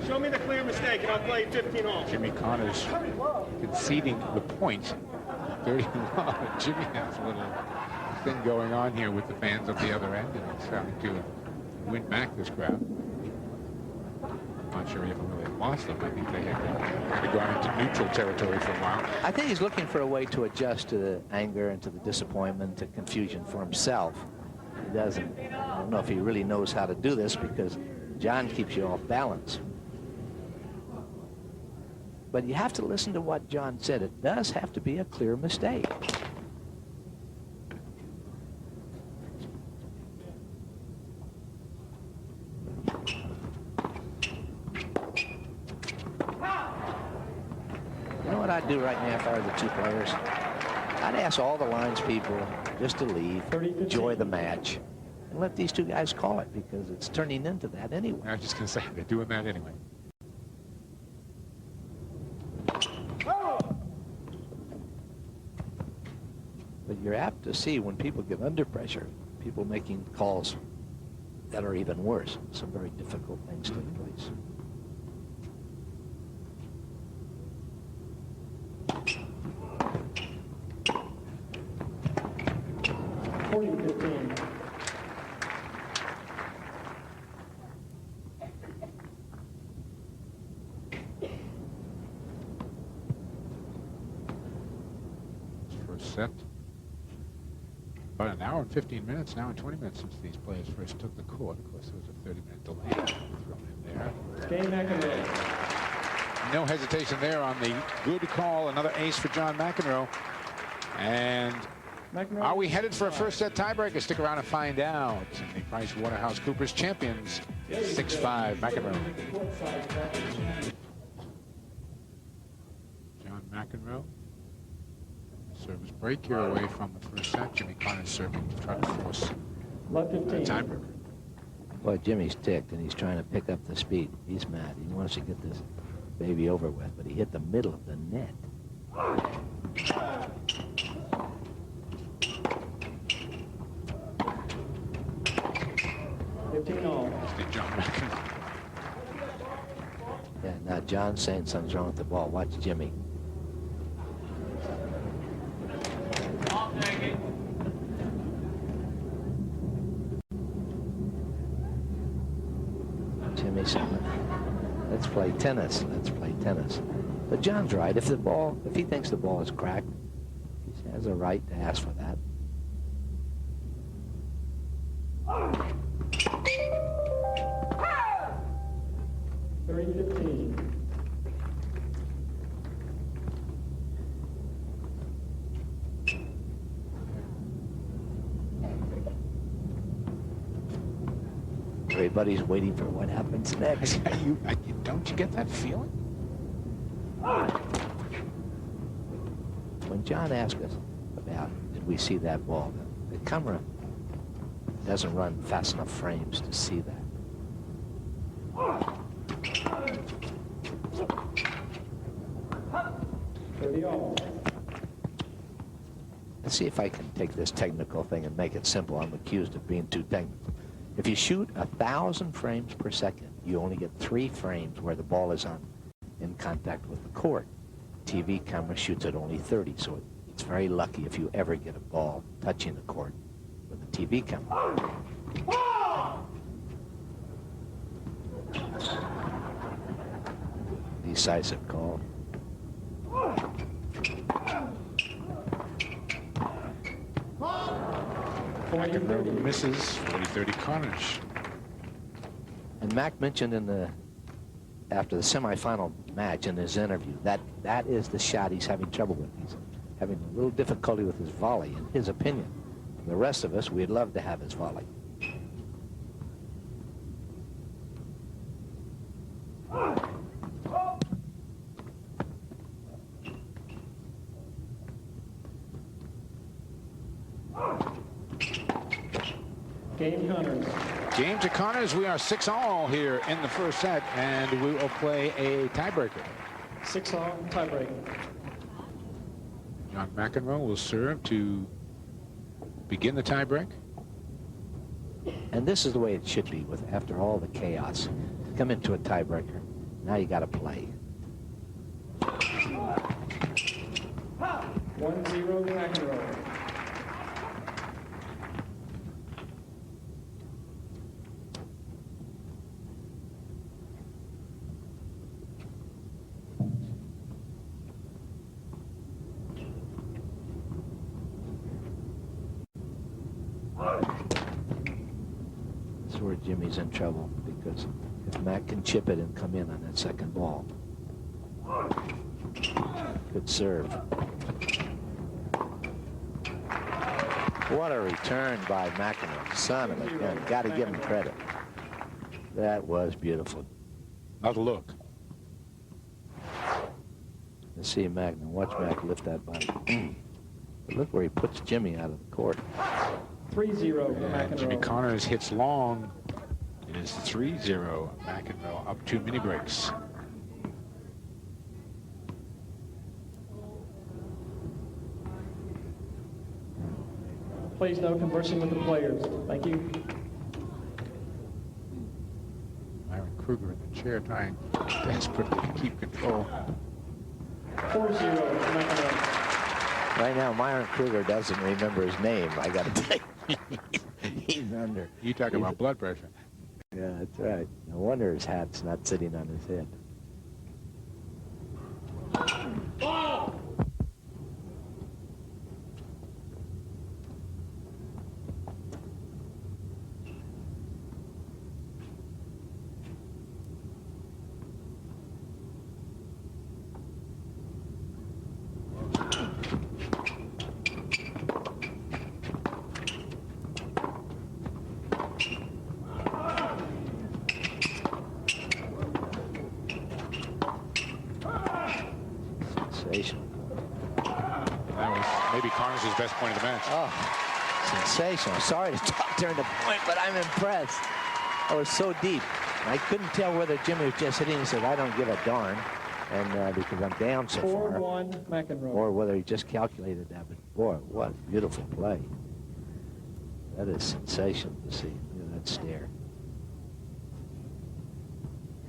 Show me the clear mistake and I'll play 15 all.
Jimmy Connors conceding the point. 30 love. Jimmy has a little thing going on here with the fans at the other end, and it's starting to win back this crowd. Not sure he ever really lost them. I think they had gone into neutral territory for a while.
I think he's looking for a way to adjust to the anger and to the disappointment, to confusion for himself. He doesn't. I don't know if he really knows how to do this because John keeps you off balance. But you have to listen to what John said. It does have to be a clear mistake. You know what I'd do right now if I were the two players? I'd ask all the lines people just to leave, enjoy the match, and let these two guys call it because it's turning into that anyway.
I was just going to say, they're doing that anyway.
But you're apt to see when people get under pressure, people making calls that are even worse. Some very difficult things take place.
First set. About an hour and 15 minutes, now and 20 minutes since these players first took the court. Of course, there was a 30-minute delay thrown in there.
Game McEnroe.
No hesitation there on the good call. Another ace for John McEnroe. And are we headed for a first set tiebreaker? Stick around and find out. And the Price Waterhouse Coopers champions, 6-5 McEnroe. John McEnroe. Service break here away from the first set. Jimmy Connors serving to try to force
Love
a
15.
tiebreaker.
Boy, Jimmy's ticked, and he's trying to pick up the speed. He's mad. He wants to get this baby over with, but he hit the middle of the net.
John McEnroe.
Yeah, now John's saying something's wrong with the ball. Watch Jimmy. Jimmy said, let's play tennis. Let's play tennis. But John's right. If he thinks the ball is cracked, he has a right to ask for that. Everybody's waiting for what happens next.
Don't you get that feeling?
When John asked us about did we see that ball, the camera doesn't run fast enough frames to see that.
30 all.
Let's see if I can take this technical thing and make it simple. I'm accused of being too technical. If you shoot 1,000 frames per second, you only get 3 frames where the ball is in contact with the court. TV camera shoots at only 30, so it's very lucky if you ever get a ball touching the court with a TV camera. Decisive call.
McEnroe misses 40-30 Carnage.
And Mac mentioned after the semifinal match in his interview that is the shot he's having trouble with. He's having a little difficulty with his volley, in his opinion. And the rest of us, we'd love to have his volley.
Game Connors.
Game to Connors. We are 6-all here in the first set, and we will play a tiebreaker.
6-all tiebreaker.
John McEnroe will serve to begin the tiebreak.
And this is the way it should be with after all the chaos. Come into a tiebreaker. Now you got to play.
1-0 McEnroe.
That's where Jimmy's in trouble, because if Mac can chip it and come in on that second ball. Good serve. What a return by McEnroe. Son of a gun. Got to give him credit. That was beautiful.
Another look.
Let's see Mac. Watch Mac lift that body. But look where he puts Jimmy out of the court.
3-0
And Jimmy
McEnroe.
Connors hits long. It is 3-0 McEnroe, up 2 mini breaks.
Please no conversing with the players. Thank you.
Myron Kruger in the chair trying desperately to keep control.
4-0 McEnroe.
Right now, Myron Kruger doesn't remember his name. I got to tell you. He's under.
You talk about blood pressure.
Yeah, that's right. No wonder his hat's not sitting on his head. Sensational.
That was maybe Connors' best point of the match.
Oh, sensational. Sorry to talk during the point, but I'm impressed. I was so deep. I couldn't tell whether Jimmy was just hitting and said, I don't give a darn, and because I'm down so far.
4-1 McEnroe.
Or whether he just calculated that. But boy, what a beautiful play. That is sensational to see. Look at that stare.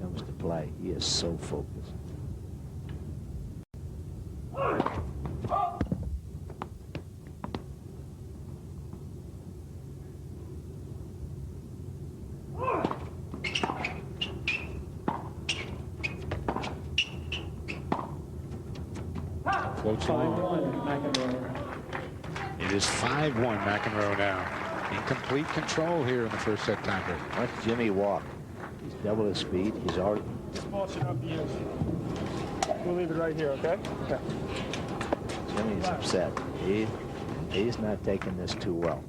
Comes to play. He is so focused.
Floats along.
5-1 McEnroe.
It is 5-1 McEnroe now. In complete control here in the first set tiebreak.
Watch Jimmy walk. He's double his speed. He's already.
This ball should not be used. We'll leave it right here, okay? Okay.
Jimmy's upset. He's not taking this too well.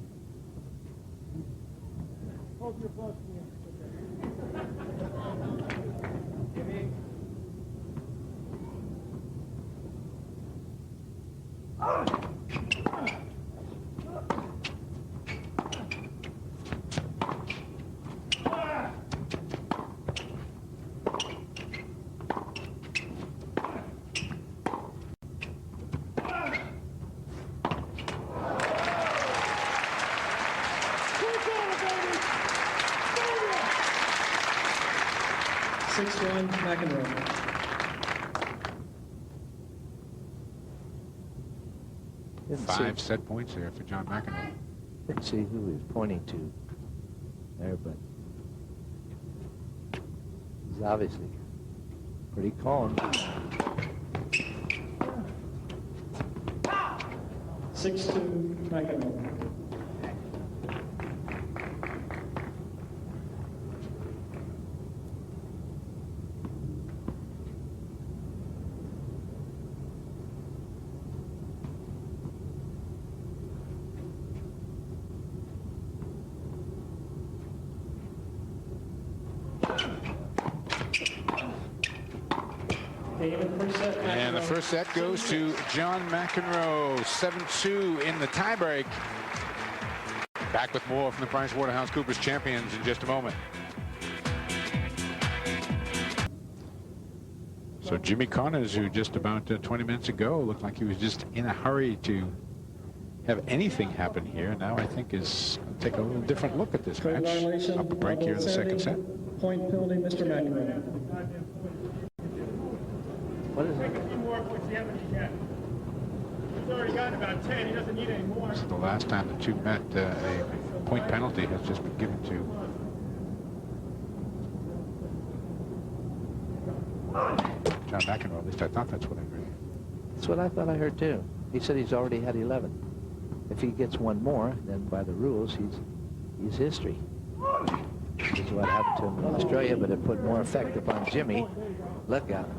McEnroe.
5 set points there for John McEnroe.
Didn't see who he was pointing to there, but he's obviously pretty calm.
6-2, McEnroe.
And the first set goes to John McEnroe, 7-2 in the tiebreak. Back with more from the Price Waterhouse Coopers champions in just a moment. So Jimmy Connors, who just about 20 minutes ago looked like he was just in a hurry to have anything happen here, now I think is going to take a little different look at this match. Up a break here in the second set.
Point penalty, Mr. McEnroe.
What is it?
He's already gotten about 10. He doesn't need any more.
This is the last time the two met. A point penalty has just been given to John McEnroe. At least I thought that's what I heard.
That's what I thought I heard too. He said he's already had 11. If he gets one more, then by the rules, he's history. This is what happened to him in Australia, but it put more effect upon Jimmy. Look out.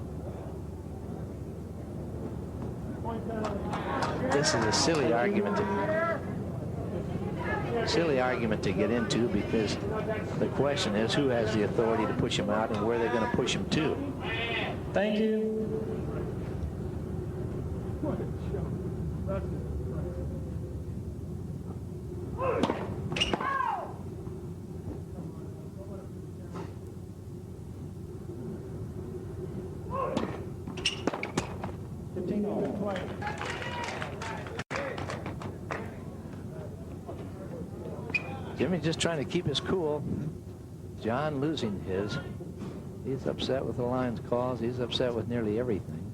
This is a silly argument to get into, because the question is who has the authority to push him out and where they're going to push him to.
Thank you.
Jimmy's just trying to keep his cool. John losing his. He's upset with the line's calls. He's upset with nearly everything.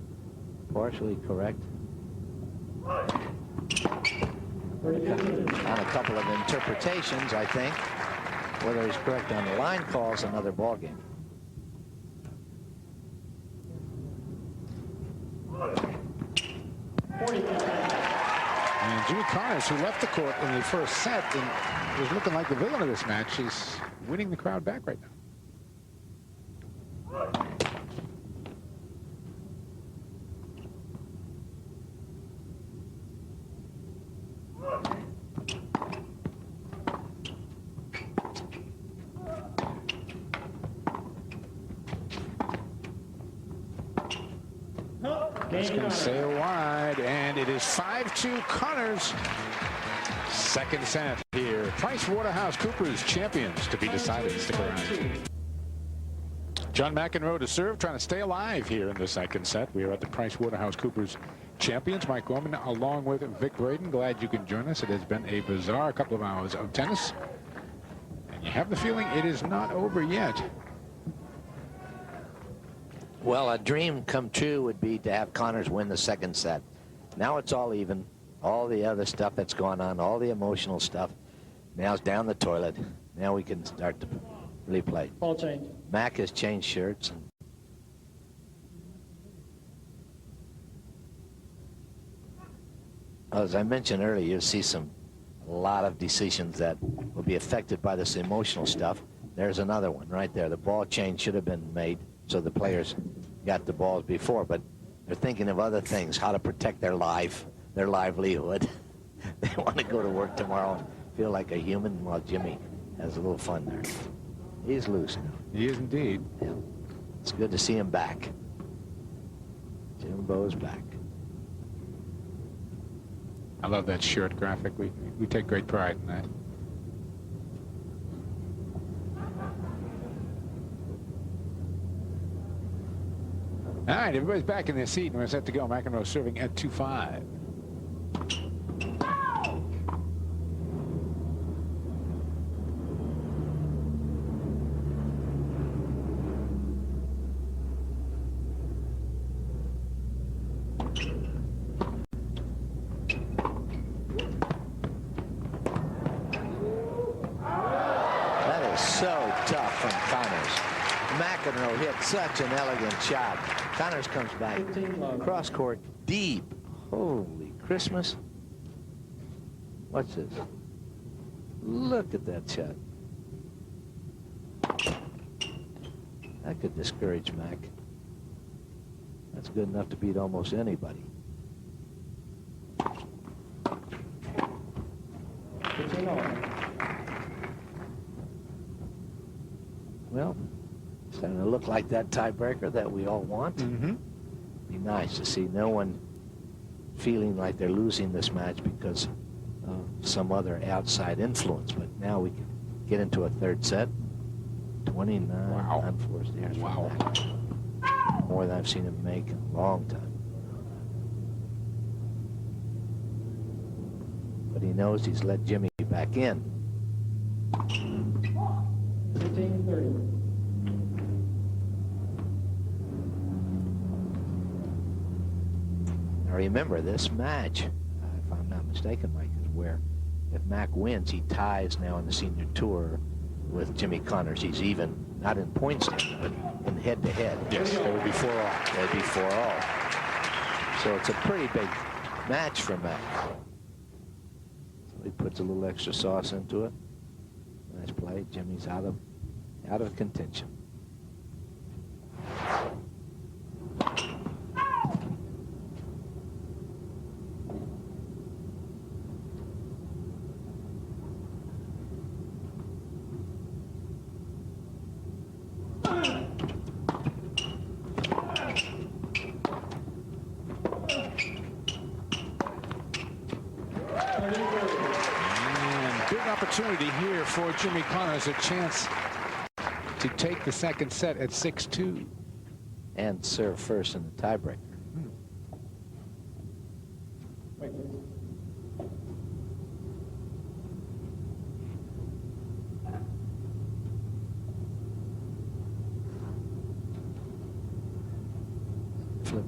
Partially correct on a couple of interpretations, I think. Whether he's correct on the line calls, another ballgame.
And Jimmy Connors, who left the court in the first set and was looking like the villain of this match, is winning the crowd back right now. It's going to sail wide, and it is 5-2 Connors. Second set here. Price Waterhouse Coopers champions to be decided. Stick around. John McEnroe to serve, trying to stay alive here in the second set. We are at the Price Waterhouse Coopers champions. Mike Gorman along with Vic Braden. Glad you can join us. It has been a bizarre couple of hours of tennis. And you have the feeling it is not over yet.
Well, a dream come true would be to have Connors win the second set. Now it's all even. All the other stuff that's going on, all the emotional stuff, now it's down the toilet. Now we can start to really play.
Ball change.
Mac has changed shirts. As I mentioned earlier, you'll see a lot of decisions that will be affected by this emotional stuff. There's another one right there. The ball change should have been made so the players got the balls before, but they're thinking of other things, how to protect their life, their livelihood. They want to go to work tomorrow and feel like a human. Well, Jimmy has a little fun there. He's loose now.
He is indeed.
Yeah. It's good to see him back. Jimbo's back.
I love that shirt graphic. We take great pride in that. All right, everybody's back in their seat, and we're set to go. McEnroe serving at 2-5.
McEnroe hit such an elegant shot. Connors comes back. Cross court deep. Holy Christmas. What's this? Look at that shot. That could discourage Mac. That's good enough to beat almost anybody. Well, it's starting to look like that tiebreaker that we all want. Be nice to see no one feeling like they're losing this match because of some other outside influence. But now we can get into a third set. 29 unforced errors. Wow. More than I've seen him make in a long time. But he knows he's let Jimmy back in.
15-30.
Now remember, this match, if I'm not mistaken, Mike, is where if Mac wins, he ties now in the senior tour with Jimmy Connors. He's even, not in point standing, but in head-to-head.
Yes,
it would be 4-all. It would be 4-all. So it's a pretty big match for Mac. So he puts a little extra sauce into it. Nice play. Jimmy's out of contention.
Opportunity here for Jimmy Connors, a chance to take the second set at 6-2
and serve first in the tiebreaker.
Wait, please.
Flip.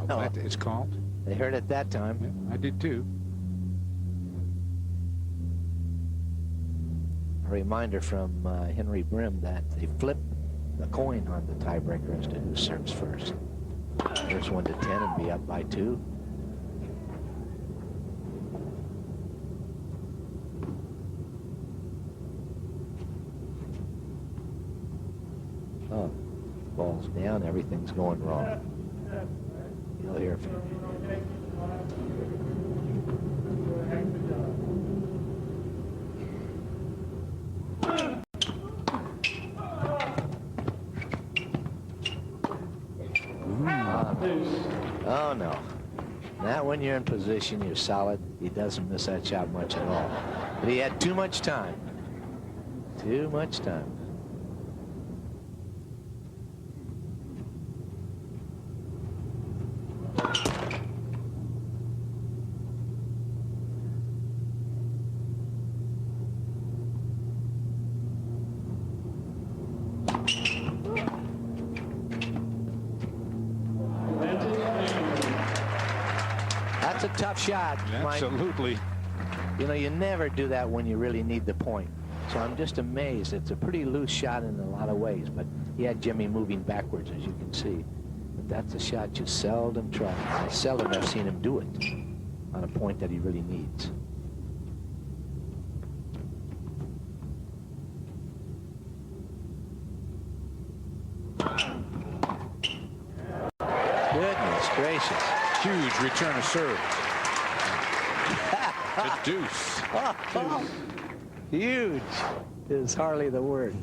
That is called.
They heard it that time.
Yeah, I did too.
A reminder from Henry Brim that they flip the coin on the tiebreaker as to who serves first. First one to 10 and be up by 2. Oh, ball's down. Everything's going wrong. You'll hear from him. Oh, no. Not when you're in position, you're solid. He doesn't miss that shot much at all. But he had too much time. Too much time. That's a tough shot, Mike.
Absolutely.
You know, you never do that when you really need the point. So I'm just amazed. It's a pretty loose shot in a lot of ways, but he had Jimmy moving backwards, as you can see. But that's a shot you seldom try. I seldom have seen him do it on a point that he really needs. Goodness gracious.
Huge return of serve. The deuce.
Huge is hardly the word.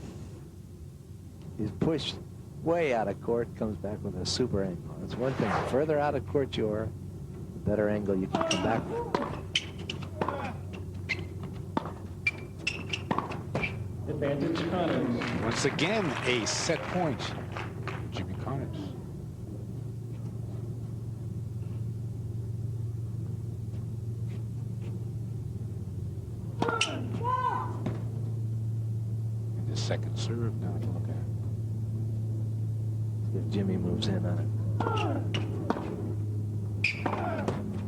He's pushed way out of court, comes back with a super angle. That's one thing. The further out of court you are, the better angle you can come back with.
Advantage Connors.
Once again, a set point. Jimmy Connors. And the second serve now to look at.
If Jimmy moves in on it.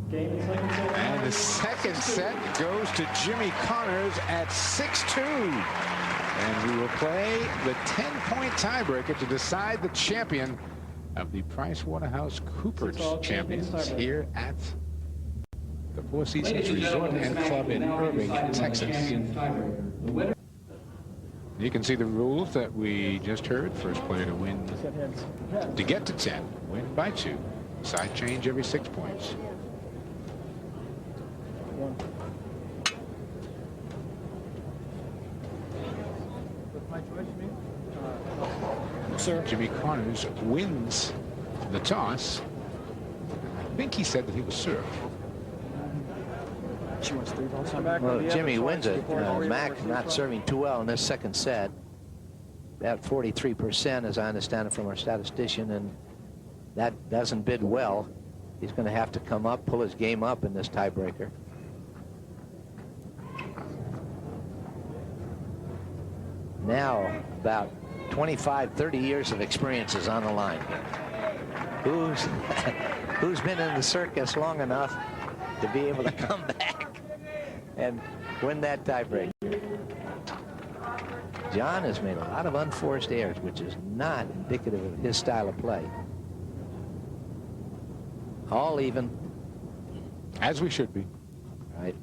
Game and second set.
And the The second set goes to Jimmy Connors at 6-2. And we will play the 10-point tiebreaker to decide the champion of the PricewaterhouseCoopers Champions here at the Four Seasons Resort and Club in Irving, Texas. You can see the rules that we just heard. First player to win, to get to 10, win by 2. Side change every 6 points.
Sir.
Jimmy Connors wins the toss. I think he said that he was served.
She wants 3 balls.
Well, Jimmy wins it. Mac not serving too well in this second set. About 43%, as I understand it from our statistician, and that doesn't bid well. He's going to have to come up, pull his game up in this tiebreaker. Now, about 25, 30 years of experience is on the line. Who's been in the circus long enough to be able to come back and win that tiebreaker? John has made a lot of unforced errors, which is not indicative of his style of play. All even.
As we should be.
Right.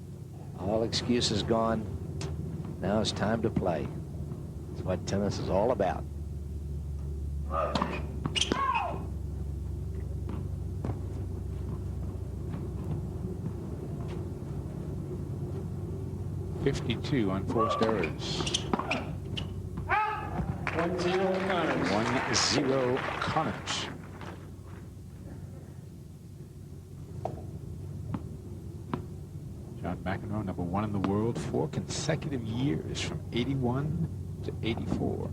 All excuses gone. Now it's time to play. That's what tennis is all about.
.52 unforced errors.
1-0 Connors.
1-0 Connors. John McEnroe, number 1 in the world, 4 consecutive years from 81 to 84.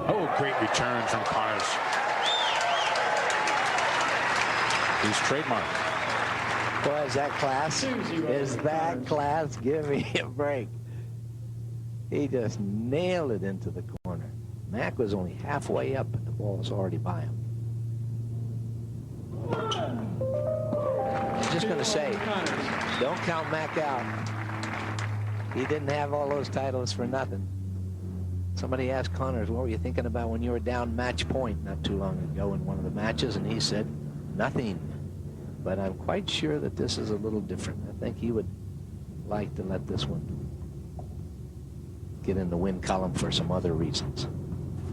Oh, great return from Connors. He's trademarked.
Boy, is that class? Is that class? Give me a break. He just nailed it into the corner. Mac was only halfway up, and the ball was already by him. I'm just going to say, don't count Mac out. He didn't have all those titles for nothing. Somebody asked Connors, what were you thinking about when you were down match point not too long ago in one of the matches? And he said, nothing. But I'm quite sure that this is a little different. I think he would like to let this one get in the win column for some other reasons.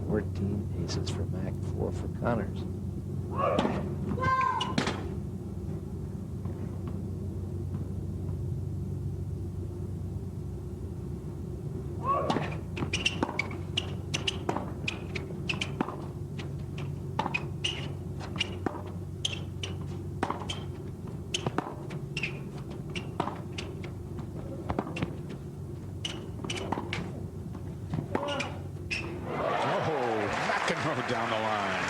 14 aces for Mac, 4 for Connors.
Down the line.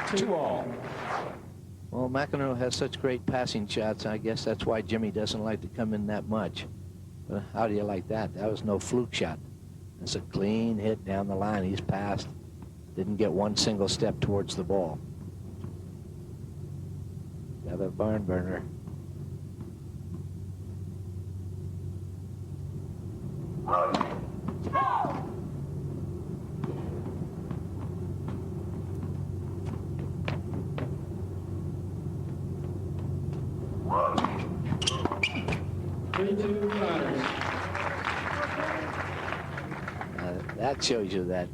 2-all.
Well, McEnroe has such great passing shots. I guess that's why Jimmy doesn't like to come in that much. But how do you like that? That was no fluke shot. It's a clean hit down the line. He's passed. Didn't get one single step towards the ball. Another barn burner. That shows you that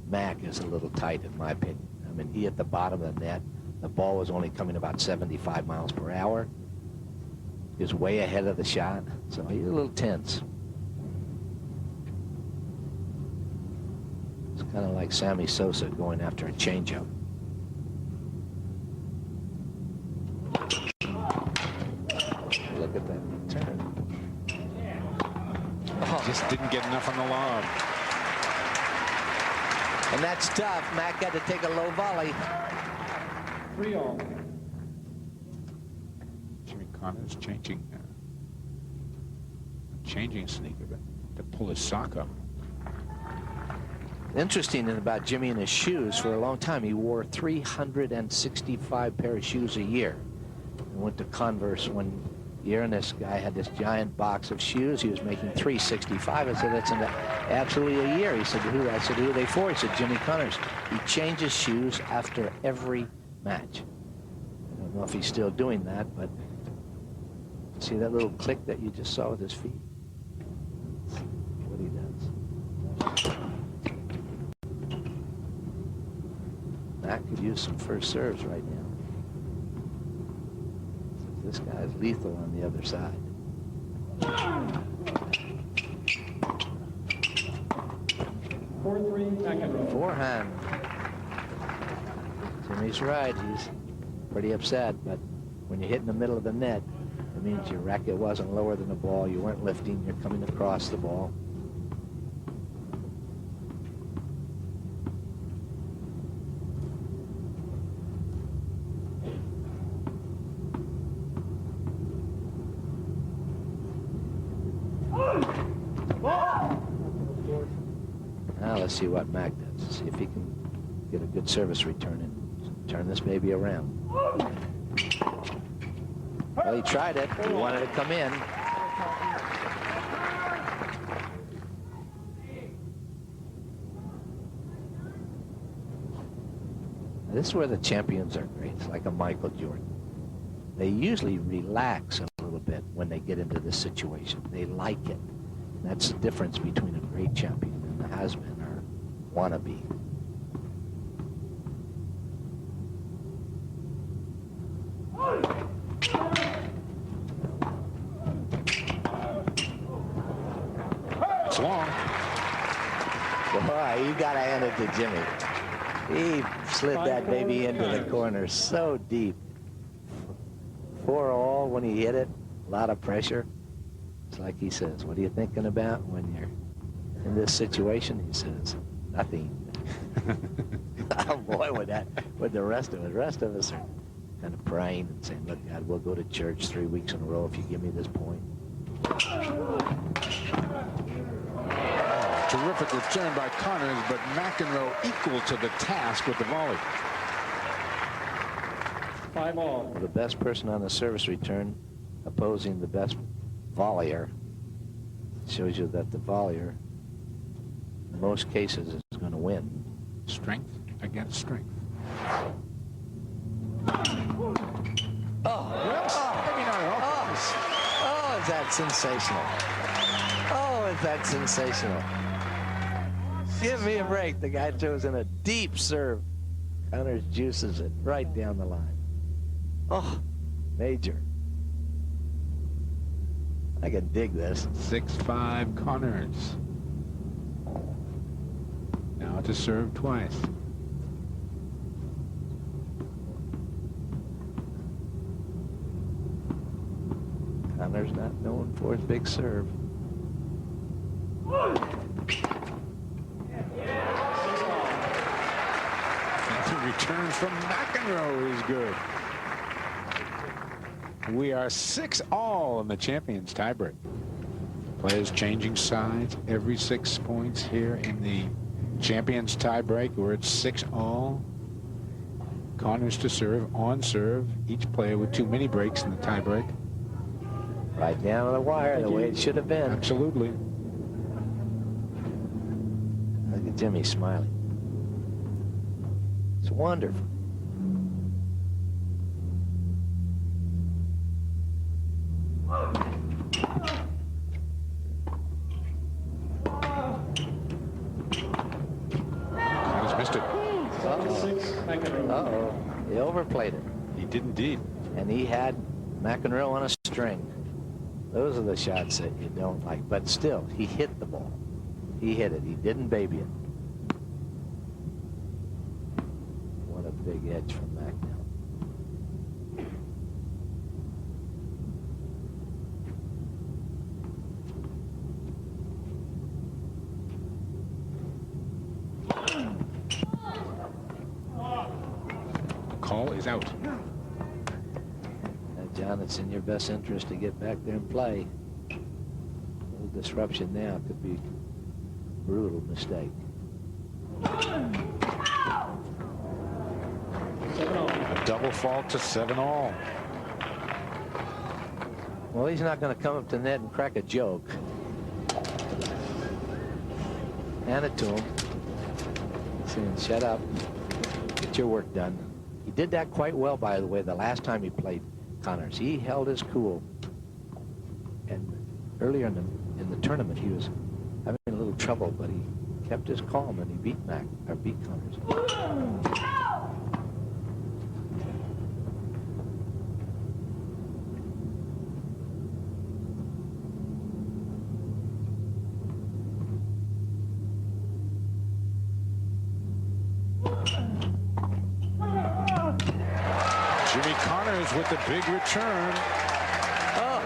Mac is a little tight, in my opinion. I mean, he hit the bottom of the net. The ball was only coming about 75 miles per hour. He was way ahead of the shot, so he's a little tense. It's kind of like Sammy Sosa going after a changeup. Look at that turn.
Oh, just didn't get enough on the lob.
And that's tough. Mac had to take a low volley.
3-all.
Jimmy Connors changing sneaker to pull his sock up.
Interesting about Jimmy and his shoes, for a long time he wore 365 pair of shoes a year. And went to Converse one year, and this guy had this giant box of shoes. He was making 365. I said, that's absolutely a year. He said, I said, who are they for? He said, Jimmy Connors. He changes shoes after every match. I don't know if he's still doing that, but see that little click that you just saw with his feet? That's what he does. Matt could use some first serves right now. This guy's lethal on the other side.
4-3 McEnroe.
Forehand. Jimmy's right. He's pretty upset, but when you hit in the middle of the net, it means your racket wasn't lower than the ball. You weren't lifting. You're coming across the ball. Now let's see what Mac does. See if he can get a good service return and turn this baby around. Well, he tried it. He wanted to come in. This is where the champions are great. It's like a Michael Jordan. They usually relax a little bit when they get into this situation. They like it. That's the difference between a great champion and a has-been or wannabe.
It's long.
Boy, you got to hand it to Jimmy. He slid that baby into the corner so deep. 4-all when he hit it. A lot of pressure. It's like he says, what are you thinking about when you're in this situation? He says, nothing. Oh boy, with the rest of us. The rest of us are kind of praying and saying, look, God, we'll go to church 3 weeks in a row if you give me this point.
Terrific return by Connors, but McEnroe equal to the task with the volley.
5-all.
The best person on the service return opposing the best volleyer shows you that the volleyer in most cases is going to win.
Strength against strength.
Oh, is that sensational. Oh, is that sensational. Give me a break. The guy throws in a deep serve. Connors juices it right down the line. Oh, major. I can dig this.
6-5 Connors. Now to serve twice.
Connors not known for his big serve.
And the return from McEnroe is good. We are 6-all in the champions tiebreak. Players changing sides every 6 points here in the champions tiebreak. We're at 6-all. Connors to serve, on serve. Each player with 2 mini breaks in the tiebreak.
Right down to the wire, the way it should have been.
Absolutely.
Look at Jimmy smiling. It's wonderful.
Connors missed it.
7-6 McEnroe.
Uh-oh. He overplayed it.
He did indeed.
And he had McEnroe on a string. Those are the shots that you don't like. But still, he hit the ball. He hit it. He didn't baby it. What a big edge from Mac now.
Call is out.
John, it's in your best interest to get back there and play. A little disruption now could be a brutal mistake.
double fault to 7-all.
Well, he's not going to come up to the net and crack a joke. Hand it to him. Saying, shut up. Get your work done. He did that quite well, by the way, the last time he played Connors. He held his cool. And earlier in the tournament, he was having a little trouble, but he kept his calm and he beat Connors.
Jimmy Connors with the big return.
Oh,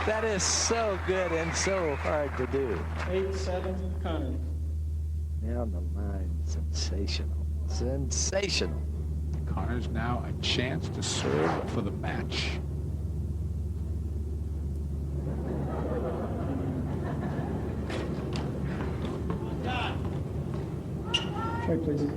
that is so good and so hard to do.
8-7 Connors.
Down the line, sensational, sensational.
Connors now a chance to serve for the match.
Try, please.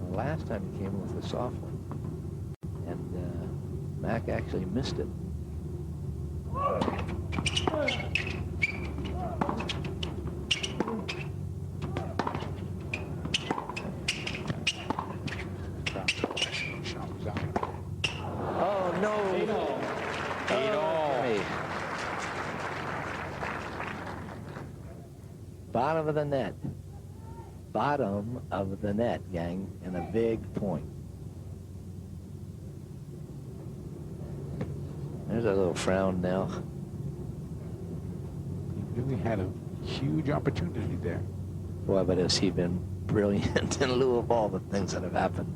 Last time he came with a soft one, and Mac actually missed it. Oh no!
8-all.
8-all.
Bottom of the net. Bottom of the net, gang, and a big point. There's a little frown now.
He really had a huge opportunity there.
Boy, but has he been brilliant in lieu of all the things that have happened.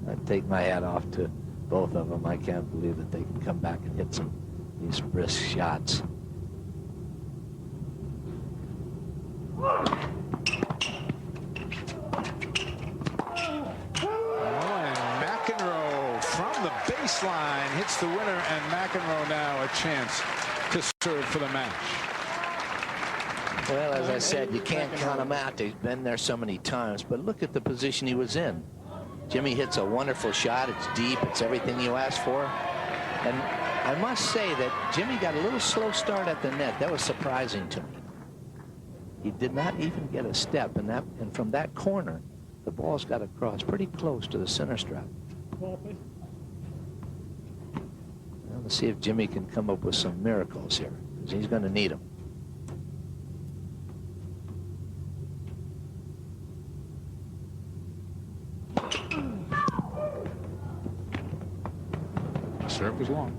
I take my hat off to both of them. I can't believe that they can come back and hit these brisk shots.
McEnroe from the baseline hits the winner, and McEnroe now a chance to serve for the match.
Well, as I said, you can't count him out. He's been there so many times, but look at the position he was in. Jimmy hits a wonderful shot. It's deep. It's everything you asked for. And I must say that Jimmy got a little slow start at the net. That was surprising to me. He did not even get a step, and from that corner, the ball's got across pretty close to the center strap.
Ball, please.
Well, let's see if Jimmy can come up with some miracles here, because he's going to need them.
The serve was long.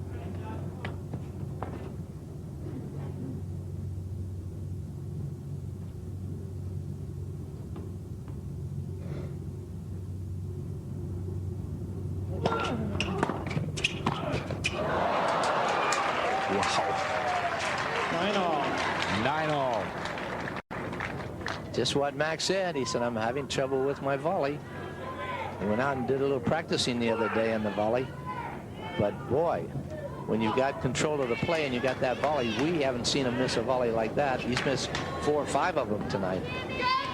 Wow.
9-all.
Just what Max said. He said, I'm having trouble with my volley. He went out and did a little practicing the other day on the volley. But boy, when you got control of the play and you got that volley, we haven't seen him miss a volley like that. He's missed 4 or 5 of them tonight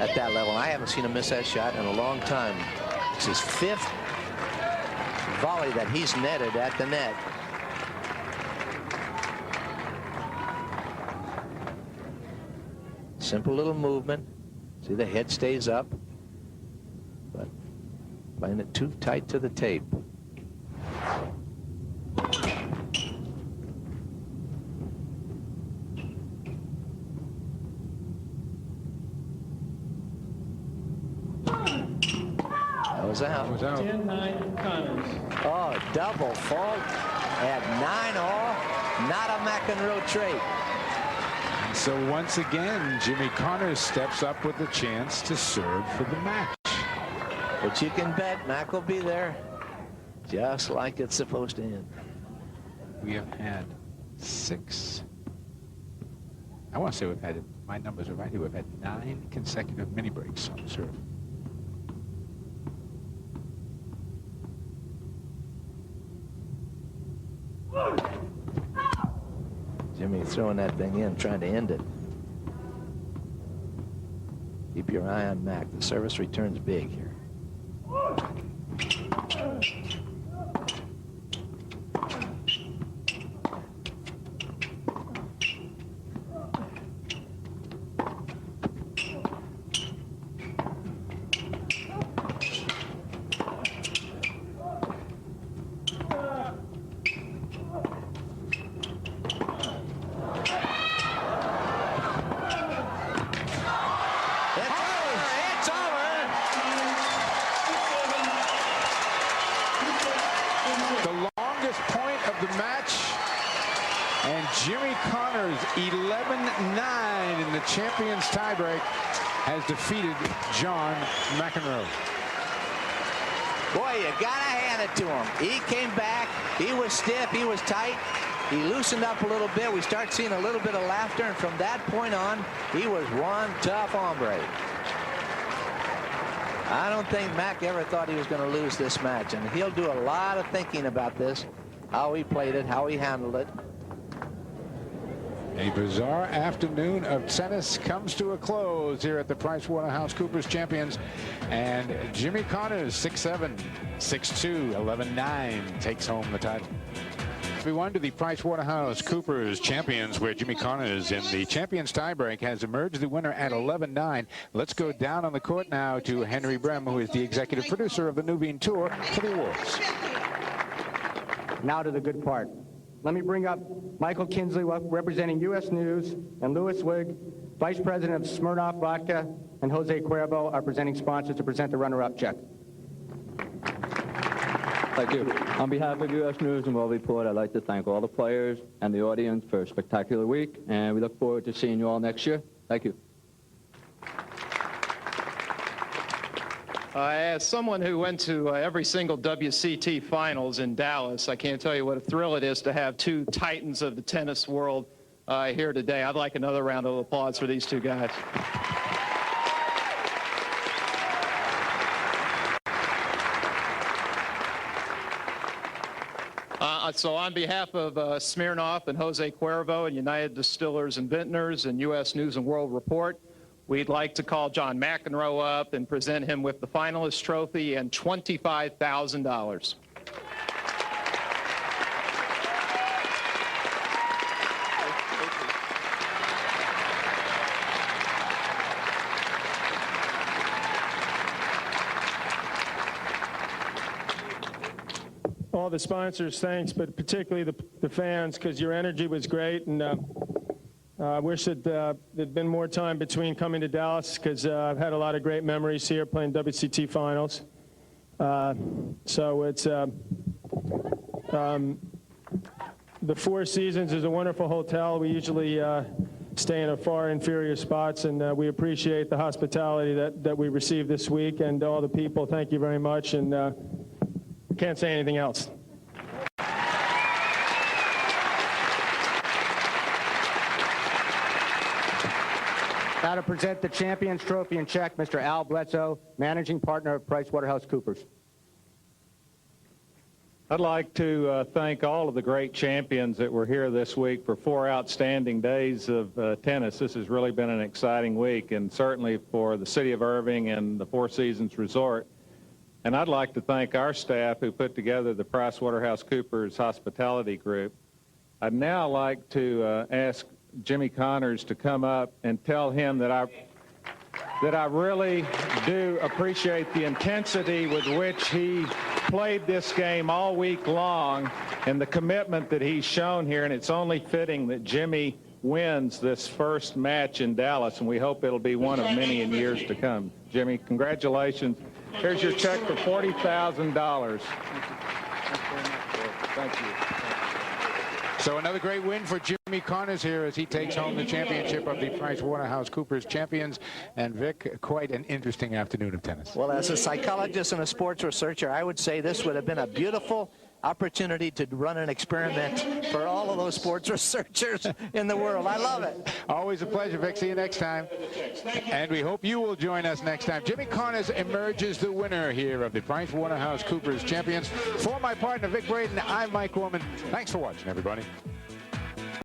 at that level. I haven't seen him miss that shot in a long time. It's his 5th volley that he's netted at the net. Simple little movement. See, the head stays up, but playing it too tight to the tape. That was out.
10-9 Connors.
Oh, double fault at 9-all. Not a McEnroe trait.
So once again, Jimmy Connors steps up with a chance to serve for the match.
But you can bet Mac will be there just like it's supposed to end.
We have had 6. I want to say we've had, my numbers are right here, we've had 9 consecutive mini breaks on the serve.
Jimmy throwing that thing in, trying to end it. Keep your eye on Mac. The service return's big here.
Jimmy Connors, 11-9 in the champions tiebreak, has defeated John McEnroe.
Boy, you gotta hand it to him. He came back. He was stiff. He was tight. He loosened up a little bit. We start seeing a little bit of laughter, and from that point on, he was one tough hombre. I don't think Mac ever thought he was going to lose this match, and he'll do a lot of thinking about this, how he played it, how he handled it.
A bizarre afternoon of tennis comes to a close here at the PricewaterhouseCoopers Champions, and Jimmy Connors, 6'7", 6'2", 11-9, takes home the title. We won to the PricewaterhouseCoopers Champions, where Jimmy Connors in the champions tiebreak has emerged the winner at 11-9. Let's go down on the court now to Henry Brem, who is the executive producer of the Nuveen Tour, for the awards.
Now to the good part. Let me bring up Michael Kinsley, representing U.S. News, and Louis Wig, Vice President of Smirnoff Vodka, and Jose Cuervo, our presenting sponsors, to present the runner-up check.
Thank you. On behalf of U.S. News and World Report, I'd like to thank all the players and the audience for a spectacular week, and we look forward to seeing you all next year. Thank you.
As someone who went to every single WCT finals in Dallas, I can't tell you what a thrill it is to have two titans of the tennis world here today. I'd like another round of applause for these two guys. So on behalf of Smirnoff and Jose Cuervo and United Distillers and Vintners and U.S. News and World Report, we'd like to call John McEnroe up and present him with the finalist trophy and $25,000.
All the sponsors, thanks, but particularly the fans, because your energy was great, and I wish that there'd been more time between coming to Dallas, because I've had a lot of great memories here playing WCT finals. So it's the Four Seasons is a wonderful hotel. We usually stay in a far inferior spots, and we appreciate the hospitality that we received this week, and all the people. Thank you very much, and can't say anything else.
Now to present the Champions Trophy and check, Mr. Al Bledsoe, Managing Partner of PricewaterhouseCoopers.
I'd like to thank all of the great champions that were here this week for 4 outstanding days of tennis. This has really been an exciting week, and certainly for the City of Irving and the Four Seasons Resort. And I'd like to thank our staff who put together the PricewaterhouseCoopers Hospitality Group. I'd now like to ask Jimmy Connors to come up and tell him that I really do appreciate the intensity with which he played this game all week long and the commitment that he's shown here, and it's only fitting that Jimmy wins this first match in Dallas, and we hope it'll be one of many in years to come. Jimmy, congratulations. Here's your check for $40,000. Thank you.
So another great win for Jimmy Connors here as he takes home the championship of the PricewaterhouseCoopers Champions. And Vic, quite an interesting afternoon of tennis.
Well, as a psychologist and a sports researcher, I would say this would have been a beautiful opportunity to run an experiment for all of those sports researchers in the world. I love it.
Always a pleasure, Vic. See you next time. And we hope you will join us next time. Jimmy Connors emerges the winner here of the PricewaterhouseCoopers Champions. For my partner, Vic Braden, I'm Mike Gorman. Thanks for watching, everybody.